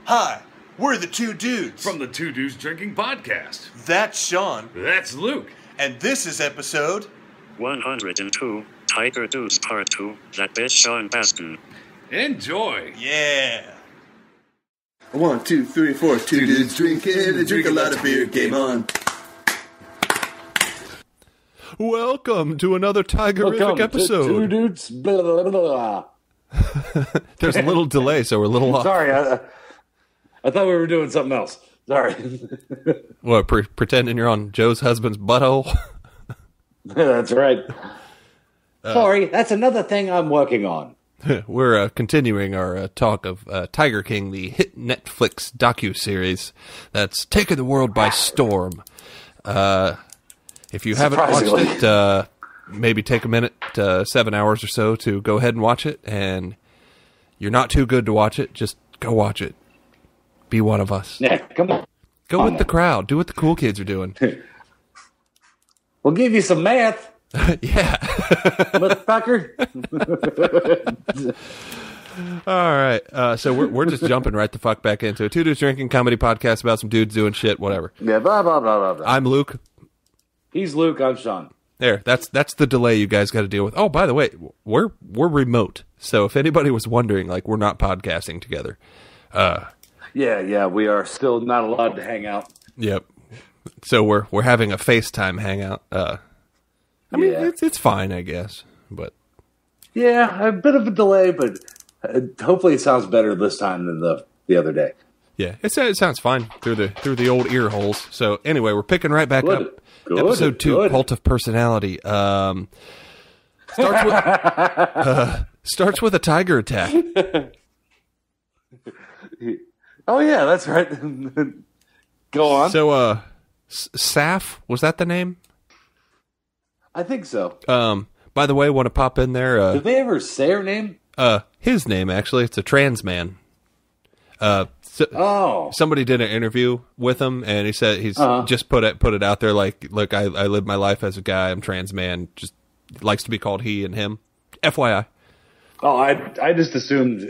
Hi, we're the two dudes. From the Two Dudes Drinking Podcast. That's Shawn. That's Luke. And this is episode 102, Tiger Dudes Part 2, that bitch Shawn Baskin. Enjoy. Yeah. 1, 2, 3, 4, two dudes drinking and drink a lot of beer. Game on. Welcome to another Tigerific episode. Two dudes. Blah, blah, blah, blah. There's a little delay, so we're a little off. Sorry, I thought we were doing something else. Sorry. What, pretending you're on Joe's husband's butthole? That's right. Sorry, that's another thing I'm working on. We're continuing our talk of Tiger King, the hit Netflix docuseries that's taken the world by storm. If you haven't watched it, maybe take a minute, 7 hours or so, to go ahead and watch it. And you're not too good to watch it, just go watch it. Be one of us. Yeah, come on. Go with the crowd. Do what the cool kids are doing. We'll give you some math. Yeah. Motherfucker. All right. So we're just jumping right the fuck back into it. Two Dudes Drinking Comedy Podcast about some dudes doing shit, whatever. Yeah, blah, blah, blah, blah, blah. I'm Luke. He's Luke, I'm Shawn. There, that's the delay you guys got to deal with. Oh, by the way, we're remote. So if anybody was wondering, like, we're not podcasting together. Yeah, we are still not allowed to hang out. Yep. So we're having a FaceTime hangout. I mean, Yeah. it's fine, I guess. But Yeah, a bit of a delay, but hopefully it sounds better this time than the other day. yeah, it sounds fine through the old ear holes. So anyway, we're picking right back Good. up. Good. Episode 2, Good. Cult of Personality. Starts with a tiger attack. Oh, yeah, that's right. Go on. So, Saf, was that the name? I think so. By the way, want to pop in there? Did they ever say her name? His name, actually. It's a trans man. Somebody did an interview with him, and he said he's just put it out there like, look, I live my life as a guy. I'm trans man. Just likes to be called he and him. FYI. Oh, I just assumed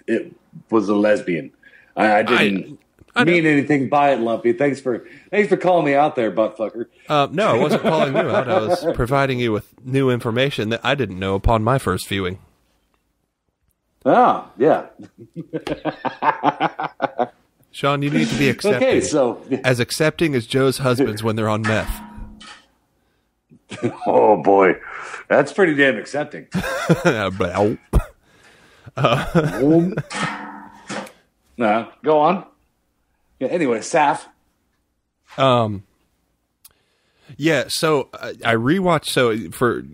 it was a lesbian. I didn't mean anything by it, Lumpy. Thanks for calling me out there, buttfucker. No, I wasn't calling you out. I was providing you with new information that I didn't know upon my first viewing. Ah, yeah. Shawn, you need to be accepting. Okay, so as accepting as Joe's husbands when they're on meth. oh boy, that's pretty damn accepting. Go on. Yeah, anyway, Saf. Yeah, so I rewatched. So for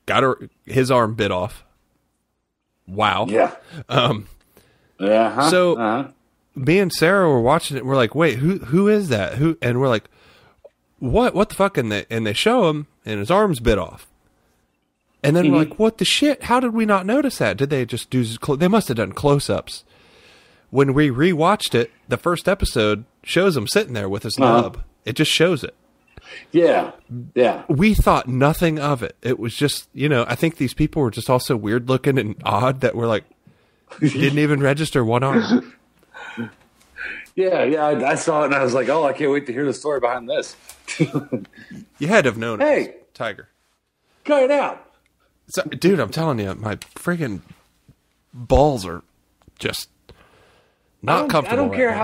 got his arm bit off. Wow. Yeah. So me and Sarah were watching it. And we're like, wait, who is that? Who? And we're like, what the fuck? And they show him, and his arm's bit off. And then we're like, what the shit? How did we not notice that? Did they just do? They must have done close-ups. When we rewatched it, the first episode shows him sitting there with his nub. It just shows it. Yeah. We thought nothing of it. It was just, I think these people were just all so weird looking and odd that we're like, didn't even register one arm. Yeah. I saw it and I was like, oh, I can't wait to hear the story behind this. You had to have known Hey. it was Tiger. Cut it out. So, dude, I'm telling you, my freaking balls are just not comfortable. I don't care right now.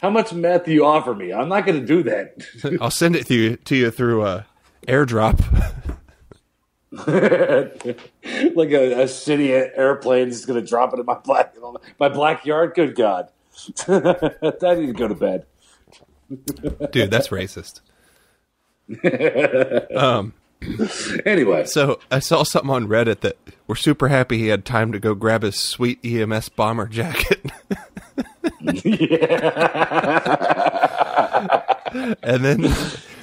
how much meth you offer me. I'm not going to do that. I'll send it to you through airdrop. Like a shitty airplane is going to drop it in my backyard. Good God. I need to go to bed. Dude, that's racist. Anyway. So I saw something on Reddit that we're super happy he had time to go grab his sweet EMS bomber jacket. And then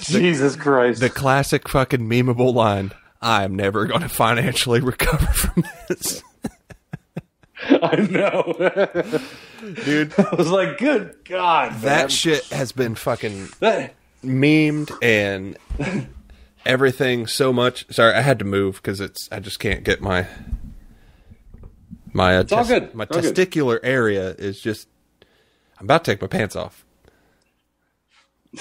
Jesus Christ. the classic fucking memeable line, I'm never going to financially recover from this. I know. Dude. I was like, good God. That man. shit has been fucking memed and everything so much. Sorry, I had to move because I just can't get my My It's all good. my It's all good. testicular area is just. I'm about to take my pants off.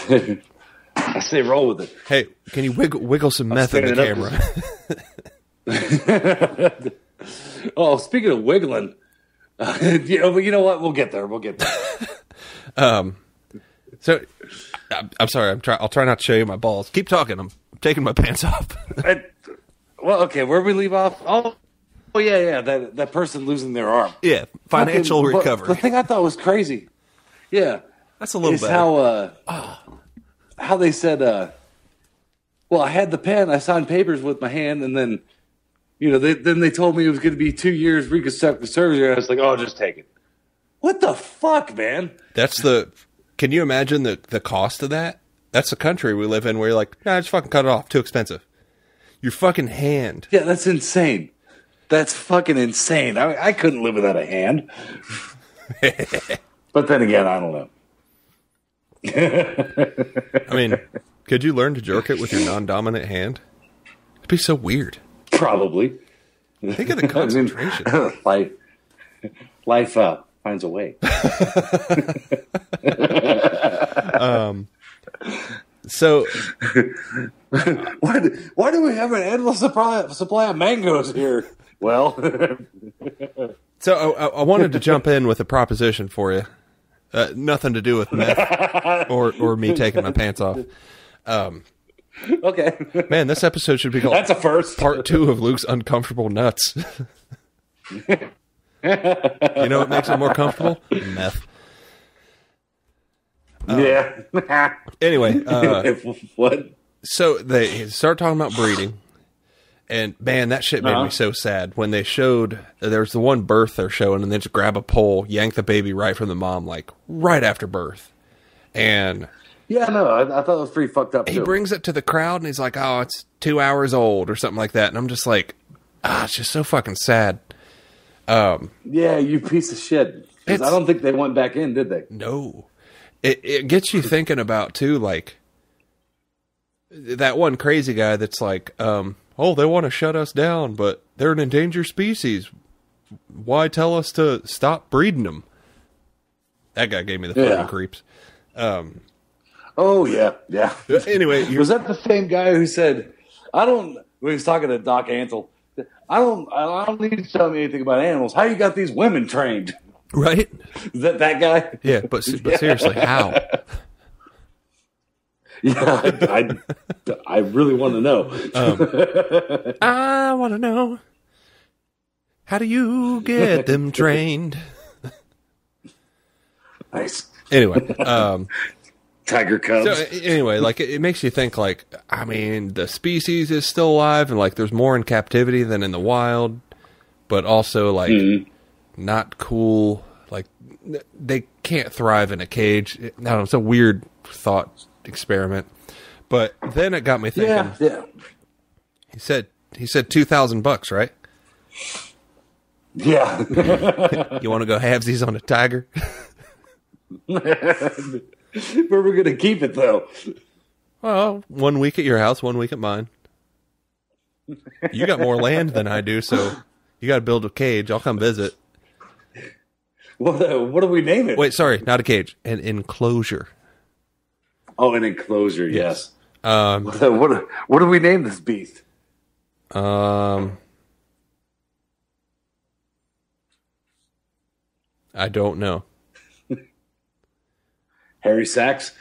I say roll with it. Hey, can you wiggle some meth in the standing camera? Oh, speaking of wiggling, you know what? We'll get there. So, I'm sorry. I'll try not to show you my balls. Keep talking. I'm taking my pants off. Well, okay. Where we leave off? Oh, yeah. That person losing their arm. Yeah, financial But recovery. the thing I thought was crazy. Yeah, That's a little is better. how they said. Well, I had the pen. I signed papers with my hand, and then, then they told me it was going to be 2 years reconstructive surgery. And I was like, oh, just take it. What the fuck, man? Can you imagine the cost of that? That's the country we live in where you're like, nah, just fucking cut it off. Too expensive. Your fucking hand. Yeah, that's insane. That's fucking insane. I couldn't live without a hand. But then again, I don't know. I mean, could you learn to jerk it with your non-dominant hand? It'd be so weird. Probably. Think of the concentration. Life finds a way. So, why do we have an endless supply of mangoes here? Well, so I wanted to jump in with a proposition for you. Nothing to do with meth or me taking my pants off. okay. Man, this episode should be called That's a first. Part 2 of Luke's Uncomfortable Nuts. You know what makes it more comfortable? Meth. Yeah. Anyway, What? so they start talking about breeding, and man, that shit made me so sad when they showed. There's the one birth they're showing, and they just grab a pole, yank the baby right from the mom, like right after birth, and Yeah, no, I thought it was pretty fucked up. he too. brings it to the crowd, and he's like, "Oh, it's 2 hours old or something like that," and I'm just like, it's just so fucking sad. Yeah, you piece of shit. 'Cause I don't think they went back in, did they? No. It gets you thinking about, too, like, that one crazy guy that's like, they want to shut us down, but they're an endangered species. Why tell us to stop breeding them? That guy gave me the fucking creeps. Oh, yeah. Anyway. Was that the same guy who said, when he was talking to Doc Antle, I don't need to tell me anything about animals. How you got these women trained? Right? Is that guy? Yeah, but seriously, how? Yeah, I really want to know. I want to know. How do you get them trained? Nice. Anyway, Tiger Cubs. so anyway, like it makes you think, like, I mean, the species is still alive, and like there's more in captivity than in the wild, but also like not cool. Like they can't thrive in a cage. I don't know. It's a weird thought experiment, but then it got me thinking. Yeah. He said $2,000, right? Yeah. You want to go halvesies on a tiger? Where we're gonna keep it though? Well, 1 week at your house, 1 week at mine. You got more land than I do, so you got to build a cage. I'll come visit. What do we name it? Wait, sorry, not a cage, an enclosure. Oh, an enclosure. Yes. What do we name this beast? I don't know. Harry Sacks.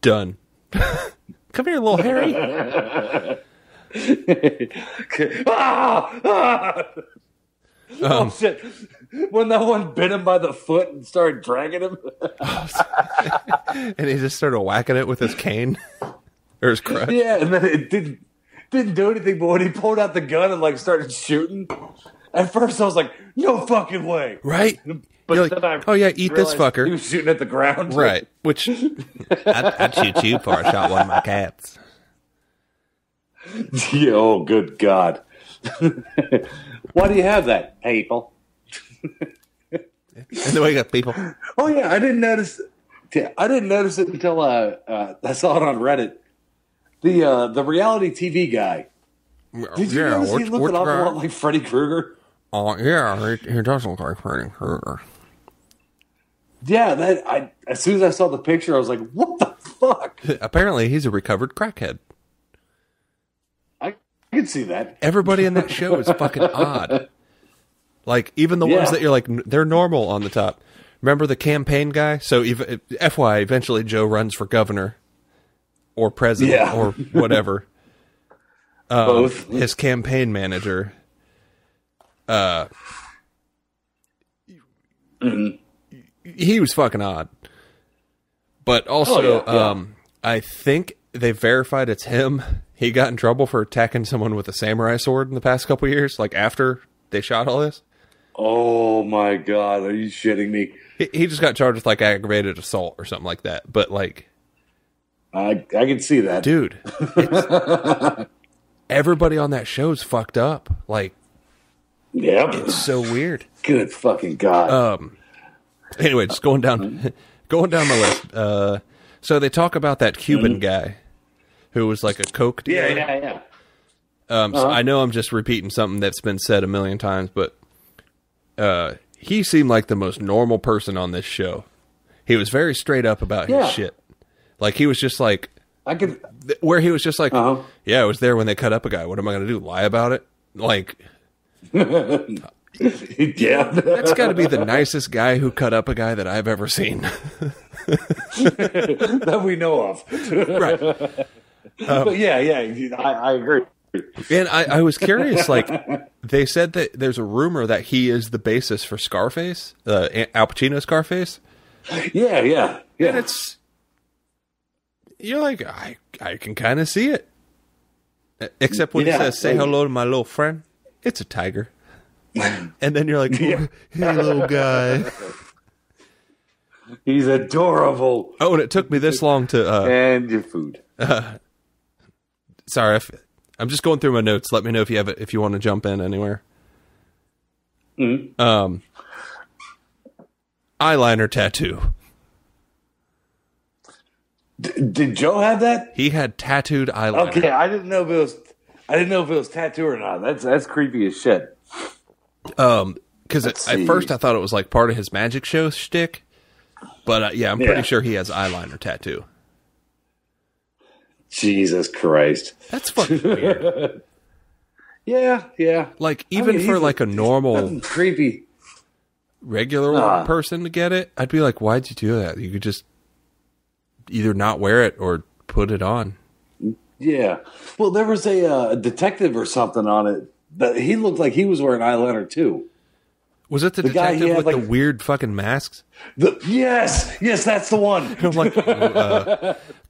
Done. Come here, little Harry. Oh shit! When that one bit him by the foot and started dragging him, And he just started whacking it with his cane or his crutch. yeah, and then it didn't do anything. But when he pulled out the gun and like started shooting, at first I was like, "No fucking way!" Right? But You're then like, oh yeah, eat this realized fucker. He was shooting at the ground, Right? Which I'd shoot you for. I shot one of my cats. Yeah, oh, good God! Why do you have that, people? And then we got people. Oh yeah, I didn't notice. I didn't notice it until I saw it on Reddit. The reality TV guy. Did you notice he looked an awful lot like Freddy Krueger? Yeah, he does look like Freddy Krueger. Yeah, as soon as I saw the picture, I was like, what the fuck? Apparently, he's a recovered crackhead. I can see that. Everybody in that show is fucking odd. Like, even the ones that you're like, they're normal on the top. Remember the campaign guy? So, FYI, eventually Joe runs for governor or president or whatever. Both. His campaign manager. He was fucking odd. But also, I think they verified it's him. He got in trouble for attacking someone with a samurai sword in the past couple years, like after they shot all this. Oh my god, are you shitting me? He just got charged with like aggravated assault or something like that. But like, I can see that, dude. Everybody on that show's fucked up. Like, it's so weird. Good fucking god. Anyway, just going down my list. So they talk about that Cuban guy who was like a coke dealer. Yeah. So I know I'm just repeating something that's been said a million times, but he seemed like the most normal person on this show. He was very straight up about his shit. Like, he was just like, where he was just like, yeah, I was there when they cut up a guy. What am I going to do? Lie about it? Like, yeah, that's got to be the nicest guy who cut up a guy that I've ever seen. That we know of. Right. But I agree. And I was curious, like, they said that there's a rumor that he is the basis for Scarface, Al Pacino's Scarface. Yeah. And you're like, I can kind of see it. Except when he says, say hello to my little friend, it's a tiger. And then you're like, hey, little guy. He's adorable. Oh, and it took me this long to... and your food. Sorry, I'm just going through my notes. Let me know if you want to jump in anywhere. Eyeliner tattoo. Did Joe have that? He had tattooed eyeliner. Okay, I didn't know if it was tattoo or not. That's creepy as shit. Because at first I thought it was like part of his magic show shtick, but I'm pretty sure he has eyeliner tattoo. Jesus Christ, that's fucking weird. Yeah. Like, even for like a normal, creepy, regular person to get it, I'd be like, why'd you do that? You could just either not wear it or put it on. Yeah. Well, there was a detective or something on it that he looked like he was wearing eyeliner too. Was it the detective with the weird fucking masks? Yes, that's the one. I'm like,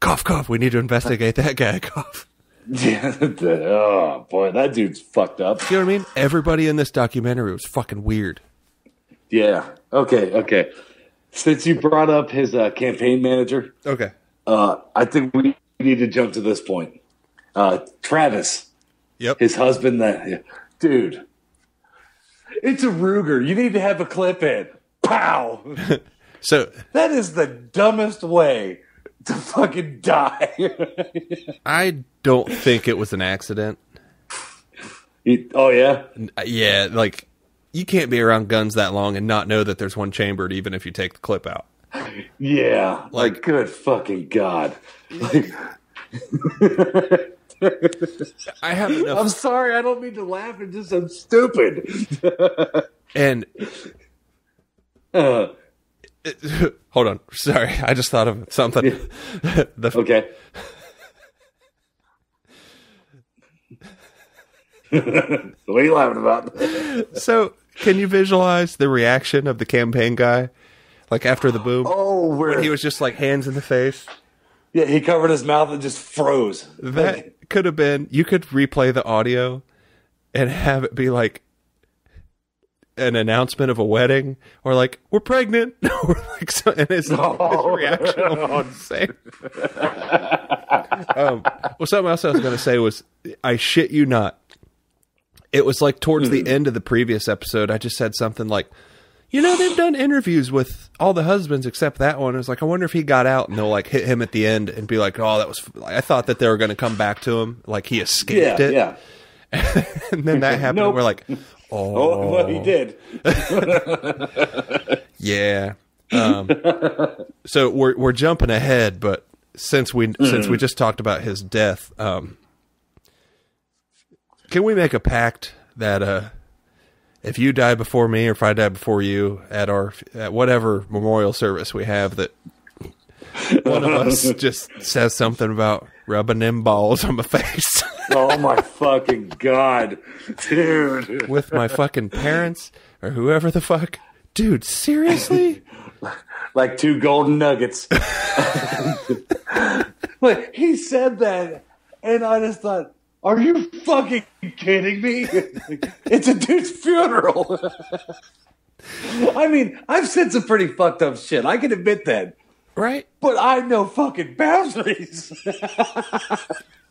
cough. We need to investigate that guy. Cough. Yeah. Oh boy, that dude's fucked up. You know what I mean? Everybody in this documentary was fucking weird. Yeah. Okay. Since you brought up his campaign manager, okay, I think we need to jump to this point. Travis, his husband. Dude, it's a Ruger. You need to have a clip in. Pow. So that is the dumbest way to fucking die. I don't think it was an accident. Oh yeah, yeah. Like, you can't be around guns that long and not know that there's one chambered, even if you take the clip out. Yeah, like good fucking God. Like, I have enough. I'm sorry, I don't mean to laugh. It's just I'm stupid. And hold on, sorry, I just thought of something. Okay. What are you laughing about? So, can you visualize the reaction of the campaign guy, like after the boom? Oh, when he was just like hands in the face. Yeah, he covered his mouth and just froze. That could have been. You could replay the audio and have it be like an announcement of a wedding, or like, we're pregnant, or like, so, and his reaction on the same. Well, something else I was going to say was, I shit you not, it was like towards the end of the previous episode, I just said something like, you know, they've done interviews with all the husbands except that one. I was like, I wonder if he got out, and they'll like hit him at the end and be like, oh, that was, I thought that they were going to come back to him, like he escaped it. Yeah. And then that happened. Nope. And we're like, Oh, well, he did. yeah. So we're jumping ahead, but since we just talked about his death, can we make a pact that if you die before me or if I die before you at whatever memorial service we have, that one of us just says something about rubbing them balls on my face? Oh my fucking God, dude. With my fucking parents or whoever the fuck. Dude, seriously? Like 2 golden nuggets. Like, he said that, and I just thought, are you fucking kidding me? It's a dude's funeral. I mean, I've said some pretty fucked up shit. I can admit that. Right? But I know fucking boundaries.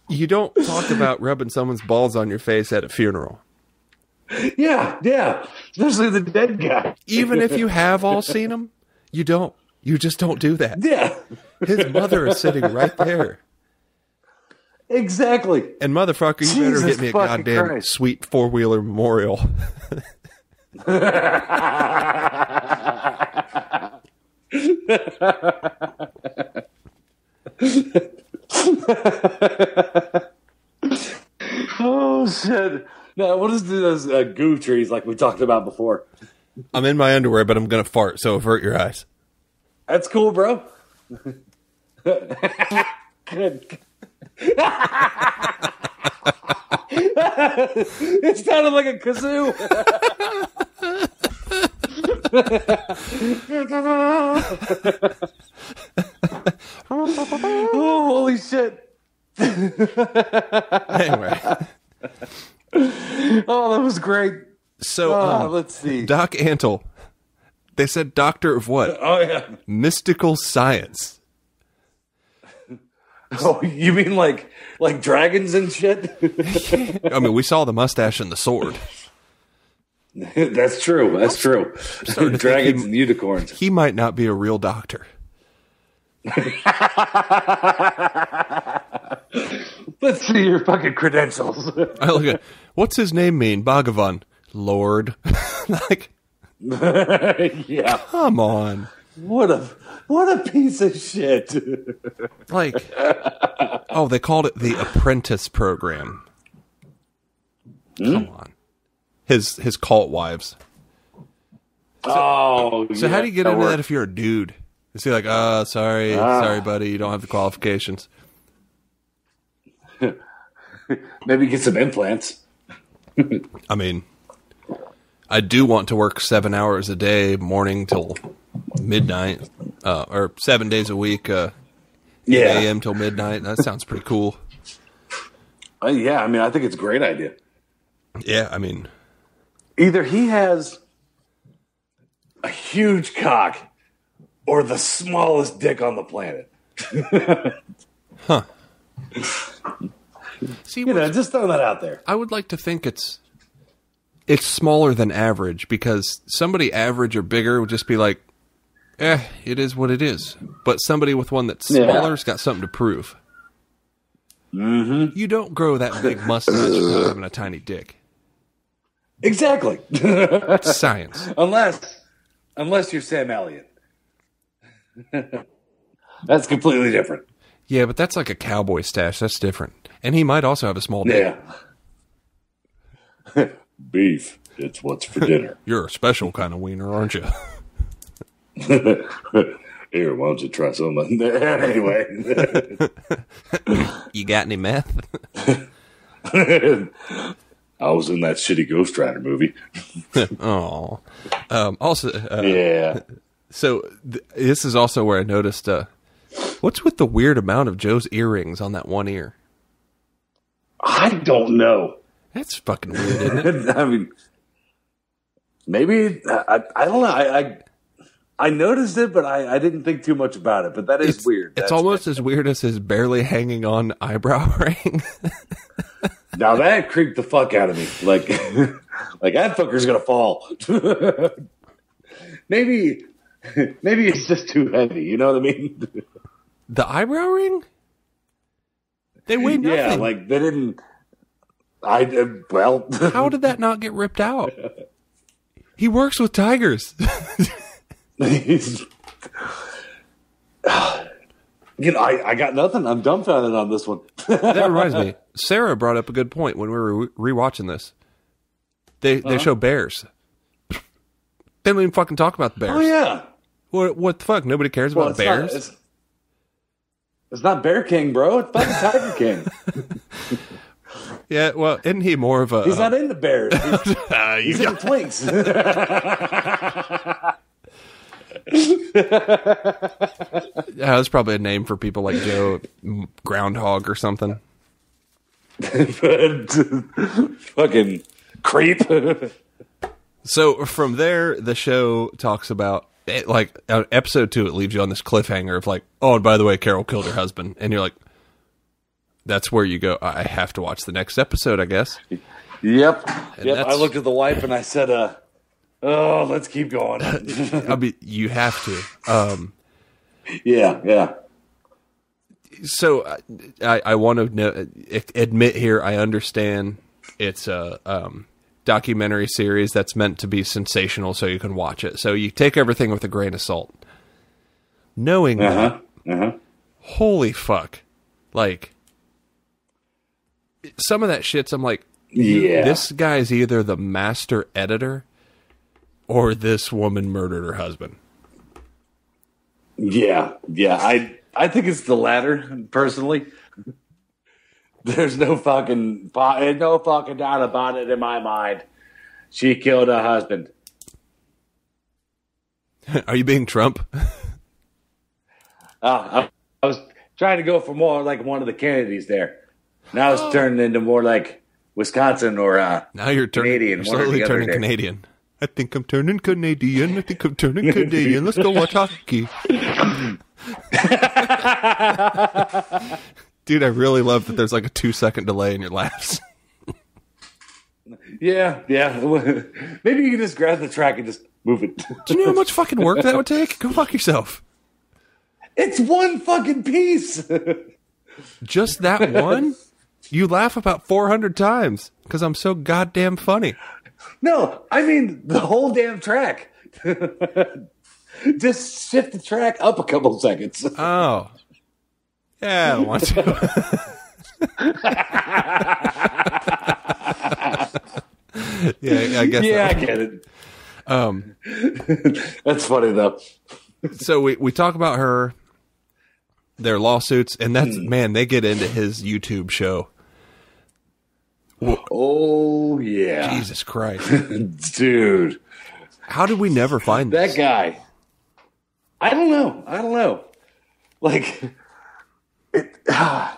You don't talk about rubbing someone's balls on your face at a funeral. Yeah. Especially the dead guy. Even if you have all seen him, you don't. You just don't do that. Yeah. His mother is sitting right there. Exactly. And motherfucker, you better Jesus get me a fucking goddamn Christ. sweet 4-wheeler memorial. Oh, shit. No, we'll just do those goo trees like we talked about before. I'm in my underwear, but I'm going to fart, so avert your eyes. That's cool, bro. Good. It sounded like a kazoo. Oh, holy shit. Anyway. Oh, that was great. So, Let's see. Doc Antle. They said doctor of what? Oh, yeah. Mystical science. Oh, you mean like dragons and shit? I mean, we saw the mustache and the sword. That's true. That's true. to Dragons think and unicorns. He might not be a real doctor. Let's see your fucking credentials. I look at, what's his name mean? Bhagavan. Lord. Like, Yeah. come on. What a piece of shit. Like, oh, they called it the apprentice program. Come on. His cult wives. So So how do you get into that if you're a dude? Is he like, sorry, buddy, you don't have the qualifications? Maybe get some implants. I mean, I do want to work 7 hours a day, morning till midnight, or 7 days a week, 8 a.m. till midnight. That sounds pretty cool. Yeah, I mean, I think it's a great idea. Yeah, I mean, Either he has a huge cock or the smallest dick on the planet. see, You know, just throw that out there. I would like to think it's smaller than average, because somebody average or bigger would just be like, it is what it is. But somebody with one that's smaller's got something to prove. Mm-hmm. You don't grow that big mustache without having a tiny dick. Exactly. It's science. Unless you're Sam Elliott. That's completely different. Yeah, but that's like a cowboy stash. That's different. And he might also have a small dick. Yeah. Beef. It's what's for dinner. You're a special kind of wiener, aren't you? Here, why don't you try some? Anyway. You got any meth? I was in that shitty Ghost Rider movie. Oh. Also, Yeah. so this is also where I noticed, what's with the weird amount of Joe's earrings on that one ear? I don't know. That's fucking weird, isn't it? I mean, maybe, I don't know. I noticed it, but I didn't think too much about it. But that is weird. It's almost as weird as his barely hanging on eyebrow ring. Now that creeped the fuck out of me. Like that fucker's gonna fall. Maybe it's just too heavy. You know what I mean? The eyebrow ring? They weigh nothing. Yeah, like they didn't. Well, How did that not get ripped out? He works with tigers. he's, I got nothing. I'm dumbfounded on this one. That reminds me. Sarah brought up a good point when we were rewatching this. They show bears. They don't even fucking talk about the bears. Oh yeah. What the fuck? Nobody cares about bears? It's not Bear King, bro. It's fucking Tiger King. Yeah, well, isn't he more of a... He's not into bears. He's into twinks. Yeah, that's probably a name for people like Joe, Groundhog or something. Fucking creep. So from there, the show talks about, like, episode 2, it leaves you on this cliffhanger of like, oh, and by the way, Carol killed her husband. And you're like, that's where you go, I have to watch the next episode, I guess. Yep. I looked at the wife and I said, oh, let's keep going. I mean, you have to. Yeah. So I want to admit here, I understand it's a documentary series that's meant to be sensational so you can watch it. So you take everything with a grain of salt. Knowing that, holy fuck. Like, some of that shit's, I'm like, this guy's either the master editor or this woman murdered her husband. Yeah. I think it's the latter, personally. There's no fucking doubt about it in my mind. She killed her husband. Are you being Trump? I was trying to go for more like one of the Kennedys there. Now it's turning into more like Wisconsin or now you're Canadian. You're slowly turning Canadian. I think I'm turning Canadian. Let's go watch hockey. Dude, I really love that there's like a 2-second delay in your laughs. Yeah. Maybe you can just grab the track and just move it. Do you know how much fucking work that would take? Go fuck yourself. It's one fucking piece. Just that one? You laugh about 400 times because I'm so goddamn funny. No, I mean the whole damn track. Just shift the track up a couple seconds. Oh. Yeah, I don't want to. Yeah, I guess. Yeah, I get it. That's funny though. So we talk about her, their lawsuits, and that's man, they get into his YouTube show. Oh yeah, Jesus Christ, dude! How did we never find this? That guy? I don't know. Like, I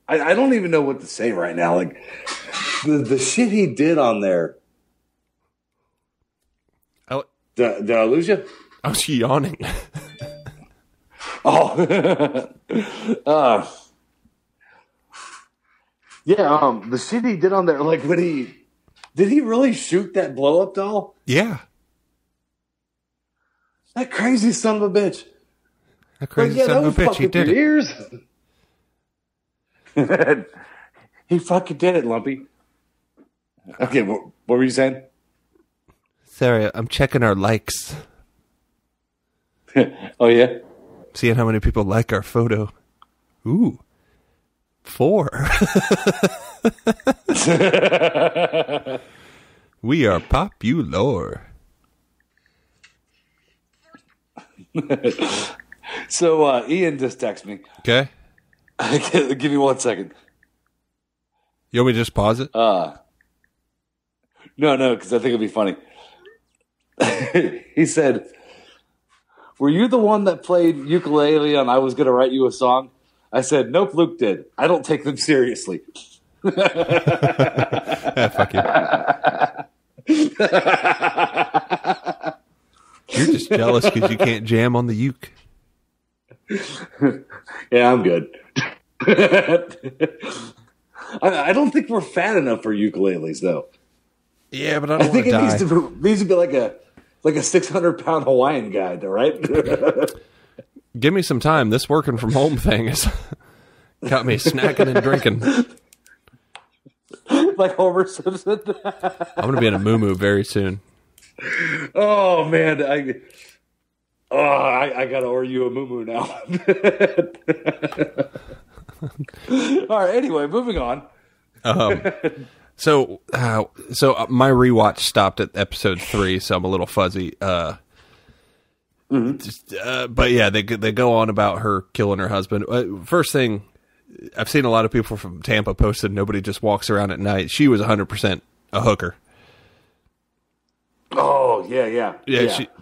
don't even know what to say right now. Like, the shit he did on there. Did I lose you? I was yawning. Yeah, the shit he did on there, like did he really shoot that blow up doll? Yeah. That crazy son of a bitch. That crazy son of a bitch, he did it. Ears. He fucking did it, Lumpy. Okay, what were you saying? Sorry, I'm checking our likes. Oh, yeah? Seeing how many people like our photo. Ooh. 4. We are popular. So, Ian just texted me. Okay. Give me 1 second. You want me to just pause it? No, because I think it'll be funny. He said, were you the one that played ukulele on I Was Gonna Write You a Song? I said, nope, Luke did. I don't take them seriously. Yeah, fuck you. You're just jealous because you can't jam on the uke. Yeah, I'm good. I don't think we're fat enough for ukuleles, though. Yeah, but I don't think want it needs to be like a 600-pound Hawaiian guy, right? Give me some time. This working from home thing has got me snacking and drinking. like Homer Simpson. I'm gonna be in a moo very soon. Oh man, I gotta order you a moo now. All right. Anyway, moving on. So my rewatch stopped at episode 3, so I'm a little fuzzy. But yeah, they go on about her killing her husband. First thing, I've seen a lot of people from Tampa posted nobody just walks around at night. She was 100% a hooker. Oh yeah.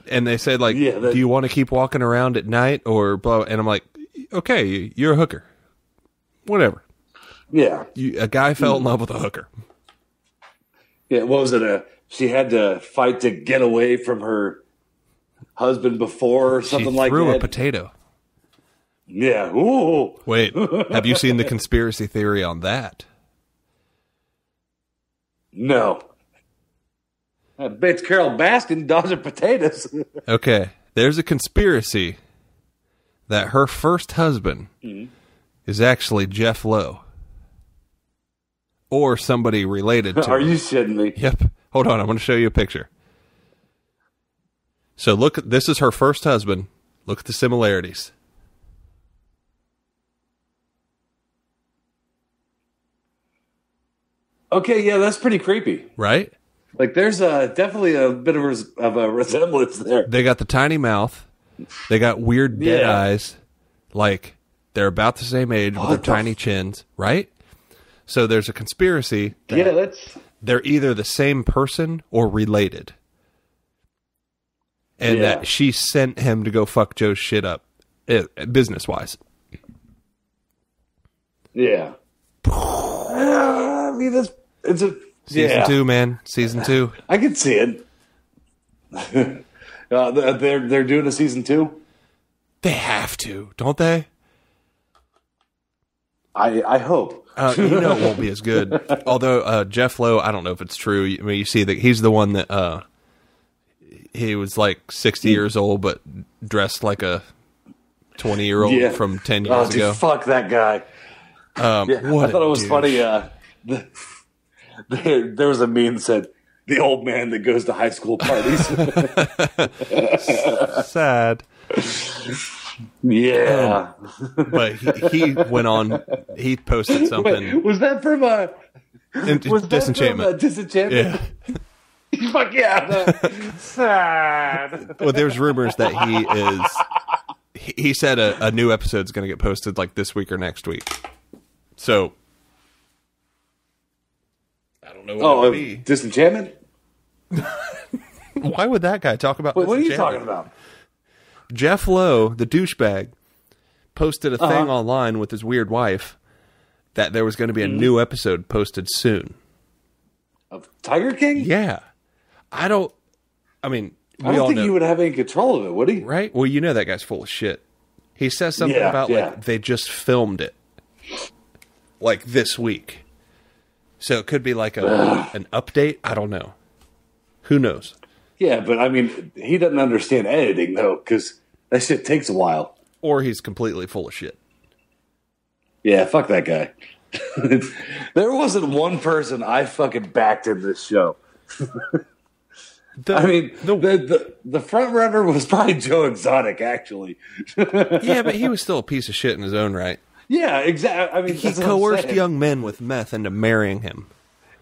And they said like, do you want to keep walking around at night or blah? And I'm like, okay, you're a hooker, whatever. Yeah, a guy fell in love with a hooker. Yeah, what was it? She had to fight to get away from her husband before or something like that. She threw a potato. Yeah. Ooh. Wait, have you seen the conspiracy theory on that? No. I bet it's Carol Baskin dodging potatoes. Okay, there's a conspiracy that her first husband is actually Jeff Lowe. Or somebody related to Are him. you shitting me? Yep. Hold on, I'm going to show you a picture. So look, this is her first husband. Look at the similarities. Okay, yeah, that's pretty creepy. Right? Like, there's definitely a bit of a resemblance there. They got the tiny mouth. They got weird dead eyes. Like, they're about the same age with their tiny chins. Right? So there's a conspiracy that they're either the same person or related. And that she sent him to go fuck Joe's shit up, business-wise. Yeah. I mean, it's a... Season 2, man. Season 2. I can see it. They're doing a season 2? They have to, don't they? I hope. You know it won't be as good. Although Jeff Lowe, I don't know if it's true. I mean, you see that he's the one that he was like 60 years old, but dressed like a 20-year-old from 10 years ago. Fuck that guy. I thought it was funny. There was a meme that said, the old man that goes to high school parties. Sad. Yeah. But he went on, he posted something. Wait, was that from Disenchantment? Disenchantment? Yeah. Fuck yeah. Sad. Well, there's rumors that he said a new episode's going to get posted like this week or next week. So, I don't know what it would be. Disenchantment? Why would that guy talk about What are you Disenchantment? talking about? Jeff Lowe, the douchebag, posted a thing online with his weird wife that there was going to be a new episode posted soon. Of Tiger King? Yeah. I don't think he would have any control of it, would he? Right? Well, you know that guy's full of shit. He says something about like they just filmed it like this week. So it could be like an update. I don't know. Who knows? Yeah, but I mean, he doesn't understand editing though, because that shit takes a while. Or he's completely full of shit. Yeah, fuck that guy. There wasn't one person I fucking backed in this show. The front runner was probably Joe Exotic, actually. Yeah, but he was still a piece of shit in his own right. Yeah, exactly. I mean, he coerced young men with meth into marrying him.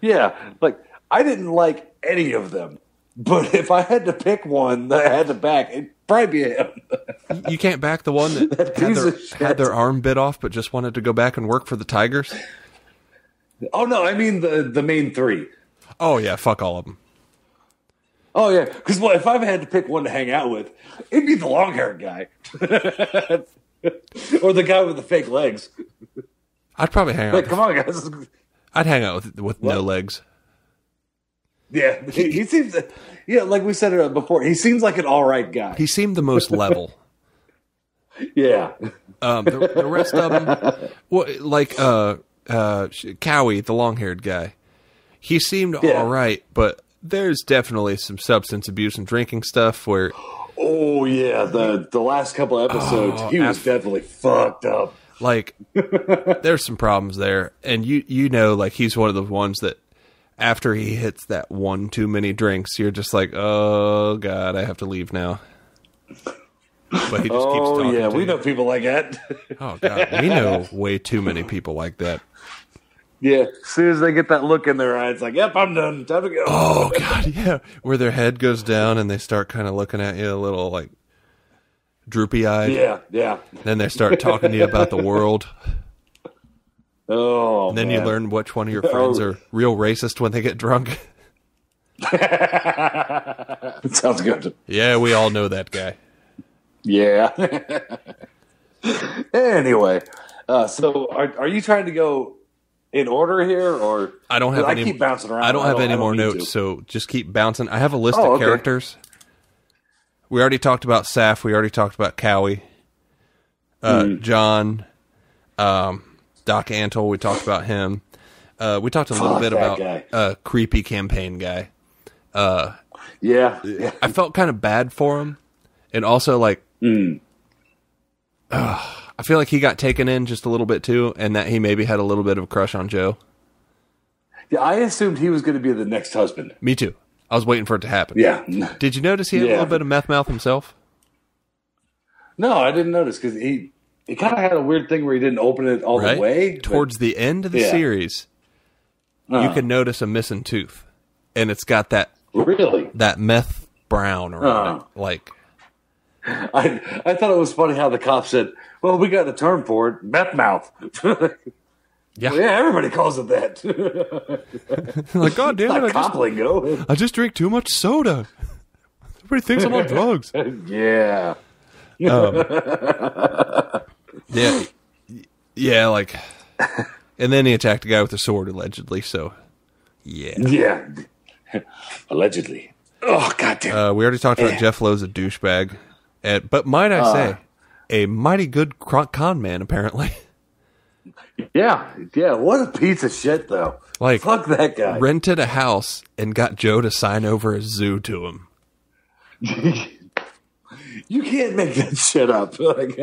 Yeah, like I didn't like any of them, but if I had to pick one that I had to back, it'd probably be him. You can't back the one that had their arm bit off, but just wanted to go back and work for the Tigers. Oh no, I mean the main three. Oh yeah, fuck all of them. Oh yeah, because if I had to pick one to hang out with, it'd be the long-haired guy, or the guy with the fake legs. I'd probably hang out. Like, come on, guys. I'd hang out with no legs. Yeah, he seems. Yeah, like we said before, he seems like an all right guy. He seemed the most level. Yeah. The rest of them, like Cowie, the long-haired guy, he seemed all right, but there's definitely some substance abuse and drinking stuff where. Oh yeah, the last couple episodes, he was definitely fucked up. Like, there's some problems there, and you know, like he's one of the ones that after he hits that one too many drinks, you're just like, oh God, I have to leave now. But he just keeps talking. Yeah, to we you. know people like that. Oh God, we know way too many people like that. Yeah, as soon as they get that look in their eyes, it's like, yep, I'm done. Time to go. Oh God, yeah, where their head goes down and they start kind of looking at you a little like droopy eyed. Yeah. Then they start talking to you about the world. Oh, And then you man. learn which one of your friends are real racist when they get drunk. Sounds good. Yeah, we all know that guy. Yeah. Anyway, so are you trying to go in order here, or I don't have any. keep bouncing around. I don't have any more need notes, to. so just keep bouncing. I have a list Oh, of okay. characters. We already talked about Saf. We already talked about Cowie. John. Doc Antle. We talked about him. We talked a little Fuck bit that about guy. creepy campaign guy. Yeah. I felt kind of bad for him, and also like, I feel like he got taken in just a little bit too, and that he maybe had a little bit of a crush on Joe. Yeah, I assumed he was going to be the next husband. Me too. I was waiting for it to happen. Yeah. Did you notice he had a Yeah. little bit of meth mouth himself? No, I didn't notice because he kind of had a weird thing where he didn't open it all Right? the way. Towards the end of the Yeah. series, you can notice a missing tooth, and it's got that Really? meth brown around it. Like, I thought it was funny how the cop said, well, we got a term for it, meth mouth. yeah, Yeah, everybody calls it that. like God damn it, Cop lingo. I just drink too much soda. Everybody thinks I'm on drugs. Yeah. Yeah, yeah, like, and then he attacked a guy with a sword allegedly. So, yeah. Yeah. Allegedly. Oh, goddamn. We already talked about Jeff Lowe's a douchebag, but might I say, a mighty good con man apparently. Yeah. What a piece of shit, though. Like, Fuck that guy. rented a house and got Joe to sign over a zoo to him. You can't make that shit up. Like,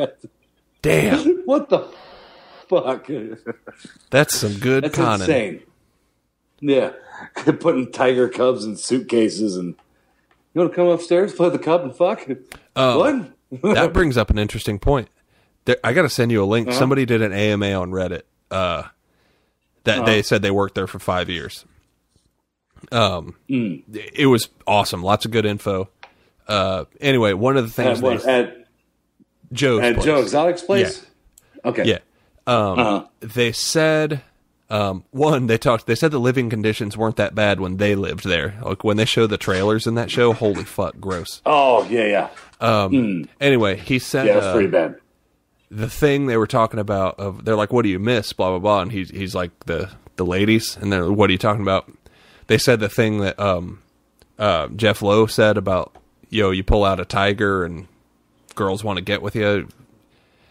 Damn, what the fuck? that's some good That's conning. insane. Yeah. Putting tiger cubs in suitcases and you want to come upstairs, play the cub and fuck? What? That brings up an interesting point. I got to send you a link. Uh-huh. Somebody did an AMA on Reddit that they said they worked there for 5 years. It was awesome. Lots of good info. Anyway, one of the things At Joe's place. Joe Exotic's place? Okay. Yeah. They said they said the living conditions weren't that bad when they lived there. Like when they show the trailers in that show, holy fuck, gross. Oh, yeah. Anyway, he said Yeah, that's pretty bad. the thing they were talking about they're like, what do you miss? Blah blah blah. And he's like the ladies, and they're like, what are you talking about? They said the thing that Jeff Lowe said about, you pull out a tiger and girls want to get with you.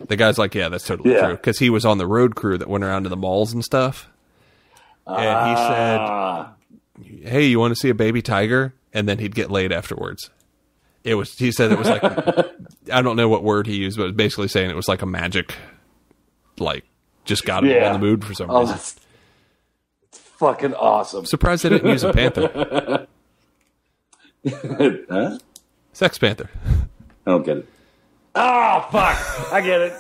The guy's like, yeah, that's totally true. Because he was on the road crew that went around to the malls and stuff. And he said, hey, you want to see a baby tiger? And then he'd get laid afterwards. He said it was like, I don't know what word he used, but it was basically saying it was like a magic, like, just got him in the mood for some reason. That's fucking awesome. Surprised they didn't use a panther. Huh? Sex panther. I don't get it. Oh, fuck. I get it.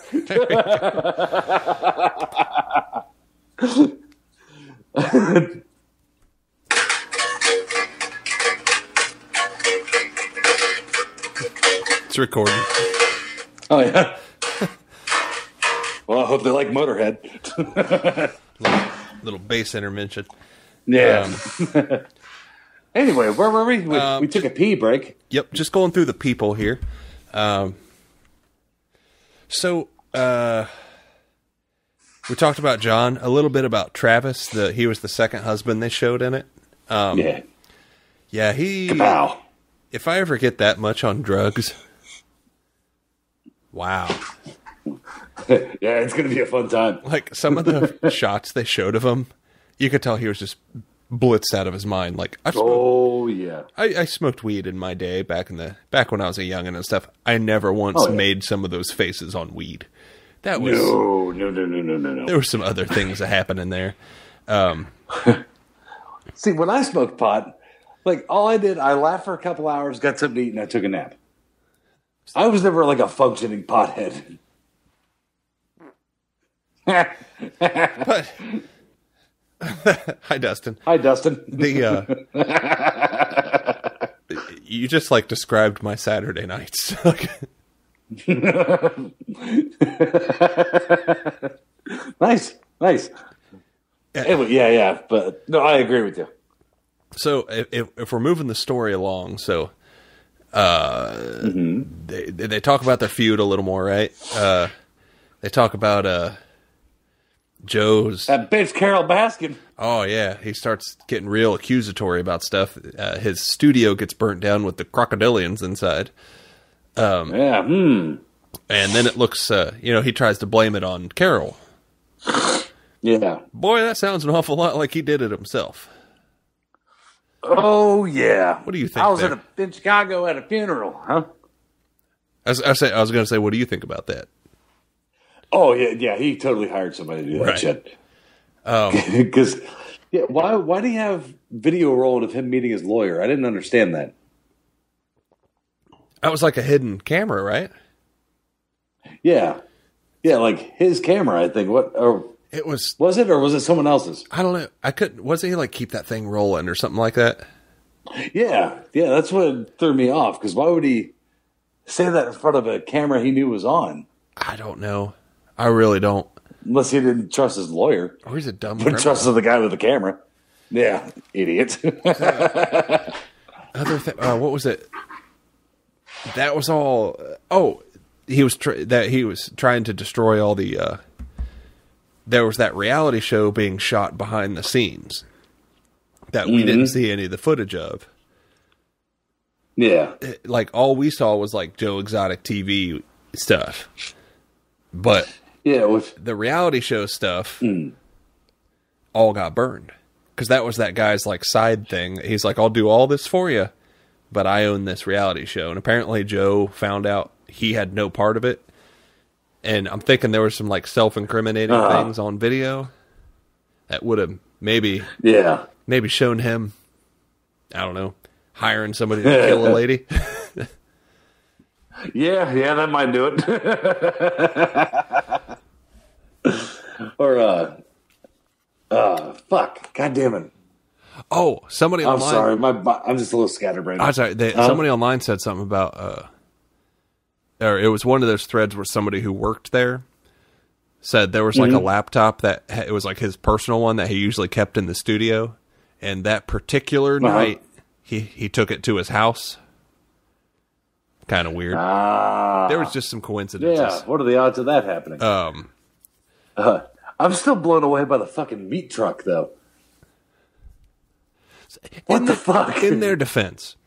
It's recording. Oh, yeah. Well, I hope they like Motorhead. Little bass intervention. Yeah. Anyway, where were we? We took a pee break. Yep, just going through the people here. So, we talked about John, a little bit about Travis. He was the second husband they showed in it. Yeah. Yeah, he... Kapow. If I ever get that much on drugs... Wow. Yeah, it's going to be a fun time. Like, some of the shots they showed of him, you could tell he was just blitzed out of his mind. Like, Oh, yeah. I smoked weed in my day back when I was a youngin' and stuff. I never once made some of those faces on weed. That was No. there were some other things that happened in there. See, when I smoked pot, like all I did, I laughed for a couple hours, got something to eat, and I took a nap. I was never like a functioning pothead. But hi, Dustin. Hi, Dustin. You just like described my Saturday nights. Nice. Anyway, yeah. But no, I agree with you. So if we're moving the story along, so they talk about their feud a little more, right? They talk about Joe's. That bitch Carol Baskin. Oh yeah, he starts getting real accusatory about stuff. His studio gets burnt down with the crocodilians inside. And then it looks, he tries to blame it on Carol. Yeah. Boy, that sounds an awful lot like he did it himself. Oh yeah. What do you think? I was in Chicago at a funeral, huh? I was going to say, what do you think about that? Oh yeah. He totally hired somebody to do that shit. Because why do you have video rolled of him meeting his lawyer? I didn't understand that. That was like a hidden camera, right? Yeah, like his camera. I think. It was. Was it, or was it someone else's? I don't know. I couldn't. Wasn't he like keep that thing rolling or something like that? Yeah. That's what threw me off. Because why would he say that in front of a camera he knew was on? I don't know. I really don't. Unless he didn't trust his lawyer. Or he's a dumb. But trusted the guy with the camera. Yeah, idiot. Other thing. What was it? That was all. He was trying to destroy all the. There was that reality show being shot behind the scenes that we didn't see any of the footage of. Yeah, like all we saw was like Joe Exotic TV stuff, but the reality show stuff all got burned because that was that guy's like side thing. He's like, I'll do all this for you, but I own this reality show. And apparently Joe found out he had no part of it. And I'm thinking there were some like self-incriminating things on video that would have maybe shown him, I don't know, hiring somebody to kill a lady. yeah, that might do it. Or fuck, god damn it. Oh, somebody online. I'm sorry, I'm just a little scatterbrained. I'm sorry. Somebody online said something about, or it was one of those threads where somebody who worked there said there was like a laptop that it was like his personal one that he usually kept in the studio, and that particular night he took it to his house. Kind of weird. There was just some coincidences. Yeah, what are the odds of that happening? I'm still blown away by the fucking meat truck, though. What the fuck? In their defense,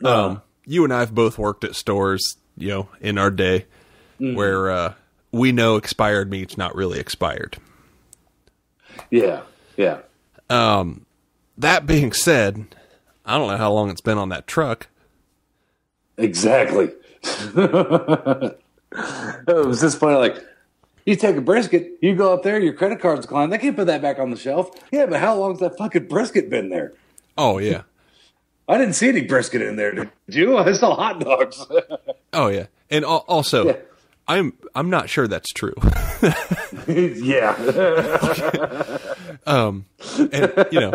you and I have both worked at stores, in our day, where we know expired meat's not really expired. Yeah. That being said, I don't know how long it's been on that truck. Exactly. It was just funny, like, you take a brisket, you go up there, your credit card's declined. They can't put that back on the shelf. Yeah, but how long's that fucking brisket been there? Oh, yeah. I didn't see any brisket in there, did you? I saw hot dogs. Oh, yeah. And also, I'm not sure that's true. Yeah. And,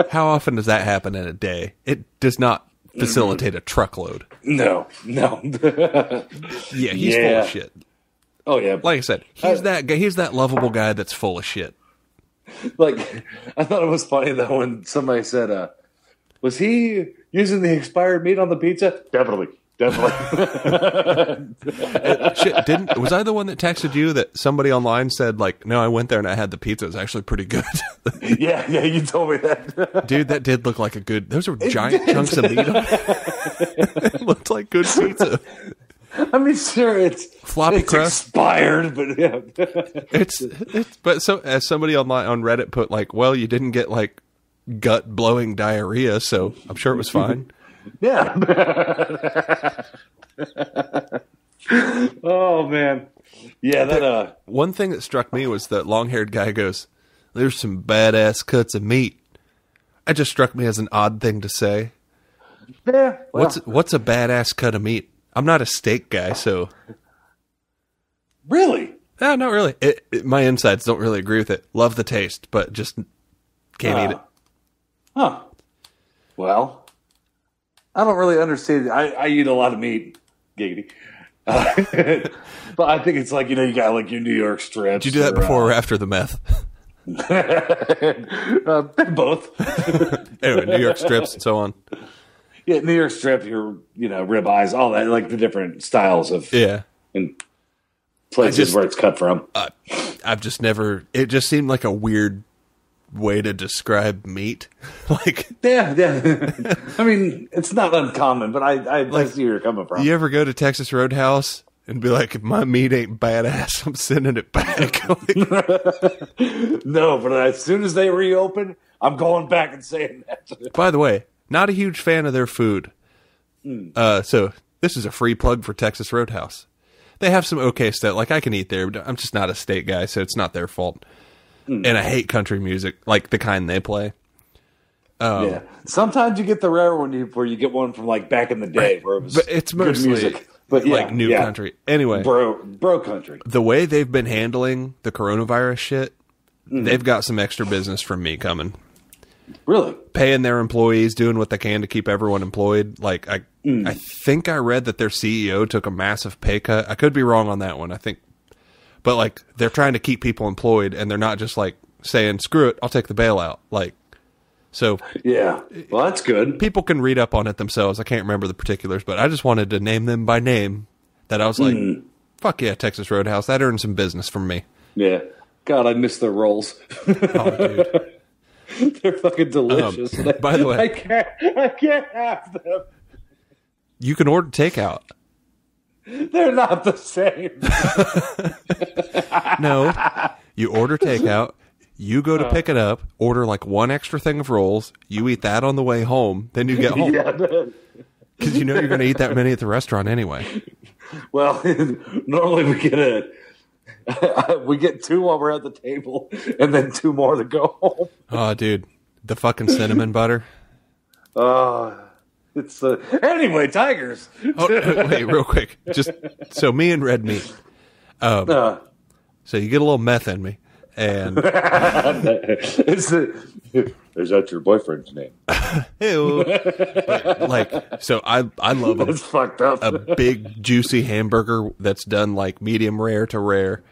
how often does that happen in a day? It does not facilitate a truckload. No. Yeah, he's full of shit. Oh, yeah. Like I said, he's that guy. He's that lovable guy that's full of shit. Like, I thought it was funny, though, when somebody said, was he using the expired meat on the pizza? Definitely. Shit, was I the one that texted you that somebody online said, like, no, I went there and I had the pizza. It was actually pretty good. Yeah, you told me that. Dude, that did look like those were giant chunks of meat on it. It looked like good pizza. I mean, sure, it's floppy crust, expired, but yeah, but so as somebody on Reddit put, like, well, you didn't get like gut blowing diarrhea, so I'm sure it was fine. Yeah. Oh man, yeah. That one thing that struck me was that long haired guy goes, "There's some badass cuts of meat," It just struck me as an odd thing to say. Yeah. Well, What's a badass cut of meat? I'm not a steak guy, so really? no, not really. My insides don't really agree with it. Love the taste, but just can't eat it. Huh. Well, I don't really understand. I eat a lot of meat, giggity. But I think it's like, you got like your New York strips. Did you do that before or after the meth? Both. Anyway, New York strips and so on. Yeah, New York strip, your ribeyes, all that, like the different styles of and places where it's cut from. I've just never. It just seemed like a weird way to describe meat. Like, yeah. I mean, it's not uncommon, but I see where you're coming from. You ever go to Texas Roadhouse and be like, if my meat ain't badass, I'm sending it back? Like, no, but as soon as they reopen, I'm going back and saying that. By the way, not a huge fan of their food. So this is a free plug for Texas Roadhouse. They have some okay stuff. Like, I can eat there, but I'm just not a steak guy, so it's not their fault. And I hate country music, like the kind they play. Yeah, sometimes you get the rare one where you get one from like back in the day, where it was but it's mostly good music. But yeah, like new country. Anyway, bro country. The way they've been handling the coronavirus shit, they've got some extra business from me coming. Really? Paying their employees, doing what they can to keep everyone employed. Like, I think I read that their CEO took a massive pay cut. I could be wrong on that one, I think. But, like, they're trying to keep people employed, and they're not just, like, saying, screw it, I'll take the bailout. Like, so... Yeah. Well, that's good. People can read up on it themselves. I can't remember the particulars, but I just wanted to name them by name. That I was like, fuck yeah, Texas Roadhouse. That earned some business from me. Yeah. God, I miss their rolls. Oh, dude. They're fucking delicious. By the way, I can't have them. You can order takeout. They're not the same. No, you order takeout. You go to pick it up. Order like one extra thing of rolls. You eat that on the way home. Then you get home because you know you're going to eat that many at the restaurant anyway. Well, normally we get two while we're at the table, and then two more to go home. Oh, dude, the fucking cinnamon butter. It's anyway, tigers. Oh, wait, real quick. Just so me and red meat. So you get a little meth in me, and is that your boyfriend's name? Ew. But, like, so I love That's fucked up. a big juicy hamburger that's done like medium rare to rare.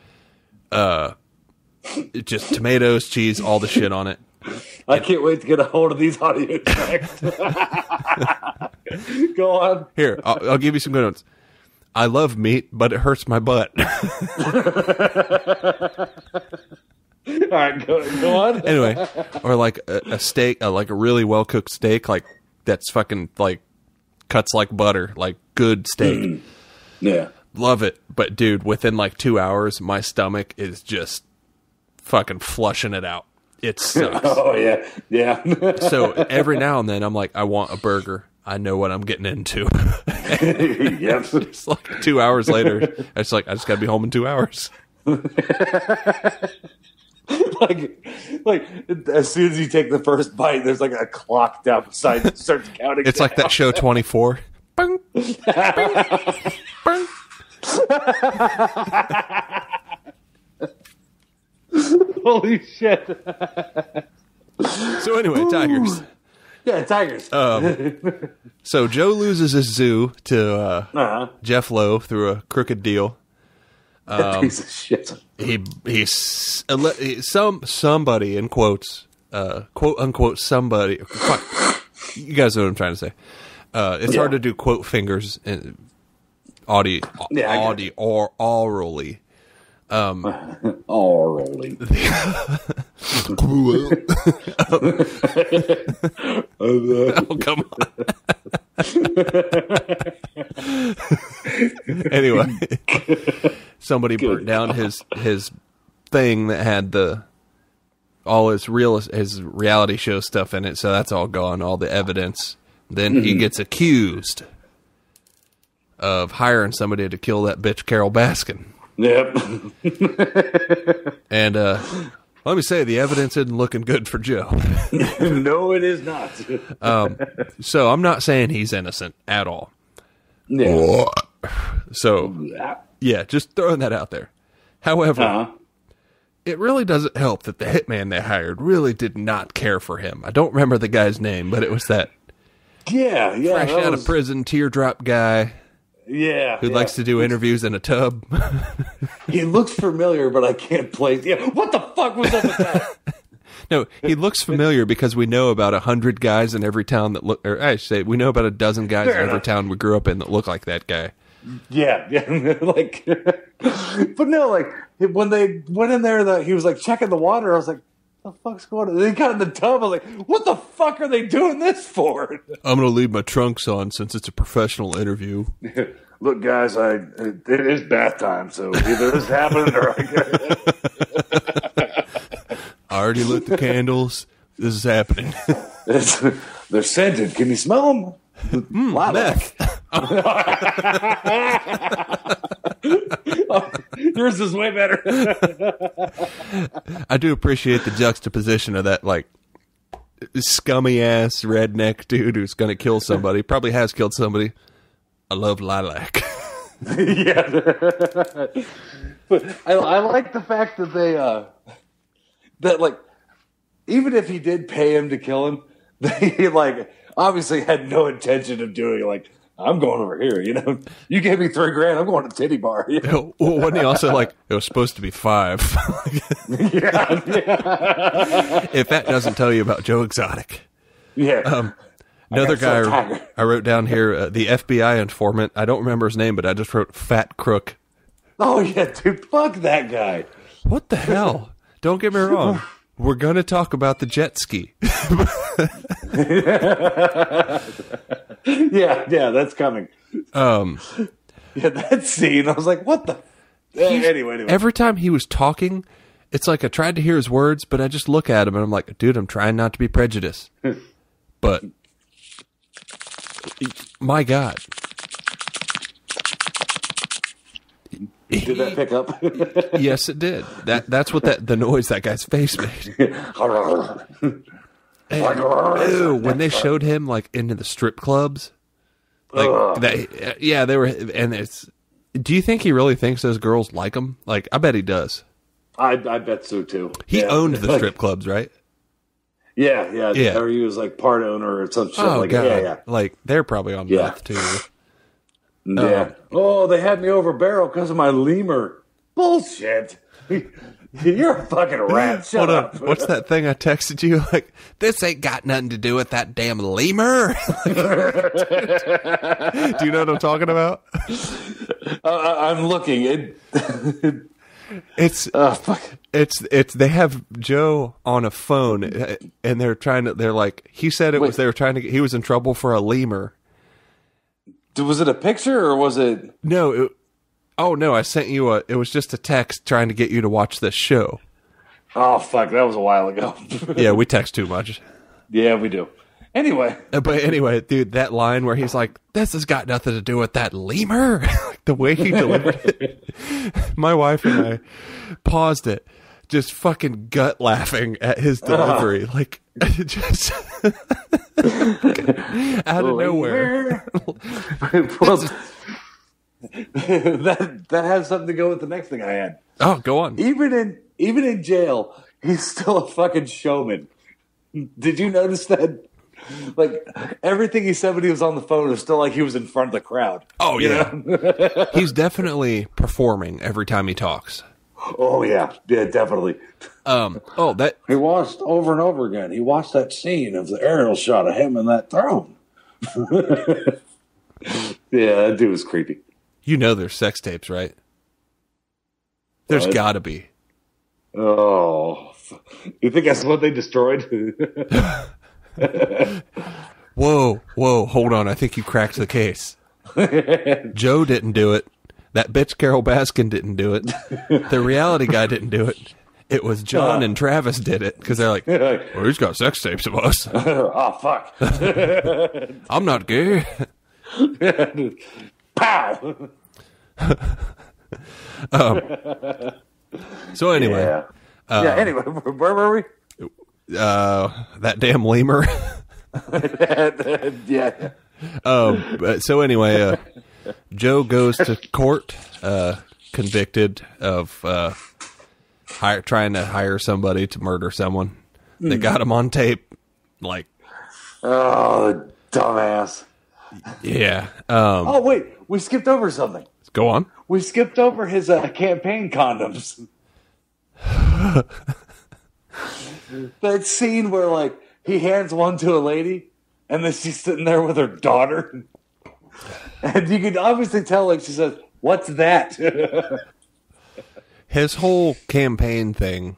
Just tomatoes, cheese, all the shit on it. I can't wait to get a hold of these audio tracks. Go on. Here, I'll give you some good ones. I love meat, but it hurts my butt. All right, go on. Anyway, or like a steak, like a really well cooked steak, like that's fucking like cuts like butter, like good steak. Yeah, love it. But dude, within like 2 hours, my stomach is just fucking flushing it out. It sucks. Oh yeah. So every now and then, I'm like, I want a burger. I know what I'm getting into. Yep. It's like 2 hours later. It's like I just got to be home in 2 hours. like as soon as you take the first bite, there's like a clock down beside that starts counting. It's down. like that show 24. Bing, bing, bing. Holy shit! So anyway, tigers. Yeah, tigers. So Joe loses his zoo to Jeff Lowe through a crooked deal. Piece of shit. Somebody in quotes, quote unquote somebody. Fuck, you guys know what I'm trying to say. It's hard to do quote fingers and orally. Orally. Oh, come on. Anyway, somebody burnt down his thing that had all his reality show stuff in it, so that's all gone, all the evidence. Then he gets accused of hiring somebody to kill that bitch Carol Baskin. Yep. And Let me say, the evidence isn't looking good for Joe. No, it is not. So I'm not saying he's innocent at all. Yeah. So, yeah, just throwing that out there. However, it really doesn't help that the hitman they hired really did not care for him. I don't remember the guy's name, but it was that fresh out of prison teardrop guy. Yeah. Who likes to do interviews in a tub. He looks familiar, but I can't place. Yeah. What the fuck was up with that? No, he looks familiar because we know about 100 guys in every town that look, or I should say, we know about a dozen guys in every town we grew up in that look like that guy. Yeah. Like, but no, like, when they went in there, he was like checking the water. I was like, what the fuck's going on? They got in the tub. I was like, what the fuck are they doing this for? I'm going to leave my trunks on since it's a professional interview. Look, guys, it is bath time, so either this happened or I already lit the candles. This is happening. They're scented. Can you smell them? Meth. Yours is way better. I do appreciate the juxtaposition of that, like, scummy ass redneck dude who's going to kill somebody. Probably has killed somebody. I love lilac. Yeah. But I like the fact that they, that, like, even if he did pay him to kill him, they, like, obviously had no intention of doing it. Like, I'm going over here, you know? You gave me $3,000, I'm going to titty bar. You know? Well, wasn't he also like, it was supposed to be 5? Yeah. If that doesn't tell you about Joe Exotic. Yeah. Another guy I wrote down here, the FBI informant. I don't remember his name, but I just wrote Fat Crook. Oh, yeah, dude. Fuck that guy. What the hell? Don't get me wrong. We're going to talk about the jet ski. Yeah, that's coming. Yeah, that scene, I was like, what the? Anyway. Every time he was talking, it's like I tried to hear his words, but I just look at him and I'm like, dude, I'm trying not to be prejudiced. But, my God. Did that pick up? Yes, it did. That's what the noise that guy's face made. Ew, when they showed him like into the strip clubs, like that, yeah, they were, and it's. Do you think he really thinks those girls like him? Like, I bet he does. I bet so too. He owned the strip clubs, right? Yeah. Or he was like part owner or some shit. Oh, God. Yeah. Like, they're probably on meth too. Yeah. Oh, they had me over barrel because of my lemur. Bullshit. You're a fucking rat. Shut up. What's that thing I texted you? Like, this ain't got nothing to do with that damn lemur. Do you know what I'm talking about? I'm looking. It's they have Joe on a phone and they're like, he said he was in trouble for a lemur. Was it a picture or was it? No, I sent you it was just a text trying to get you to watch this show. Oh, fuck, that was a while ago. Yeah, we text too much. Yeah, we do. Anyway. But anyway, dude, that line where he's like, this has got nothing to do with that lemur. The way he delivered it. My wife and I paused it, just fucking gut laughing at his delivery. Like, just out of nowhere. Well, that has something to go with the next thing I had. Oh, go on. Even in jail, he's still a fucking showman. Did you notice that? Like, everything he said when he was on the phone was still like he was in front of the crowd. Oh, yeah. He's definitely performing every time he talks. Oh, yeah. Yeah, definitely. He watched over and over again. He watched that scene of the aerial shot of him in that throne. Yeah, that dude was creepy. You know there's sex tapes, right? There's gotta be. Oh. You think that's what they destroyed? Whoa, hold on. I think you cracked the case. Joe didn't do it. That bitch Carol Baskin didn't do it. The reality guy didn't do it. It was John and Travis did it because they're like, well, he's got sex tapes of us. Oh, fuck. I'm not gay. Pow! So anyway, Anyway, where were we? That damn lemur. Yeah. So anyway, Joe goes to court, convicted of trying to hire somebody to murder someone. They got him on tape. Like, oh, dumbass. Yeah. Oh, wait. We skipped over something. Go on. We skipped over his campaign condoms. That scene where, like, he hands one to a lady, and then she's sitting there with her daughter. And you can obviously tell, like, she says, "What's that?" His whole campaign thing,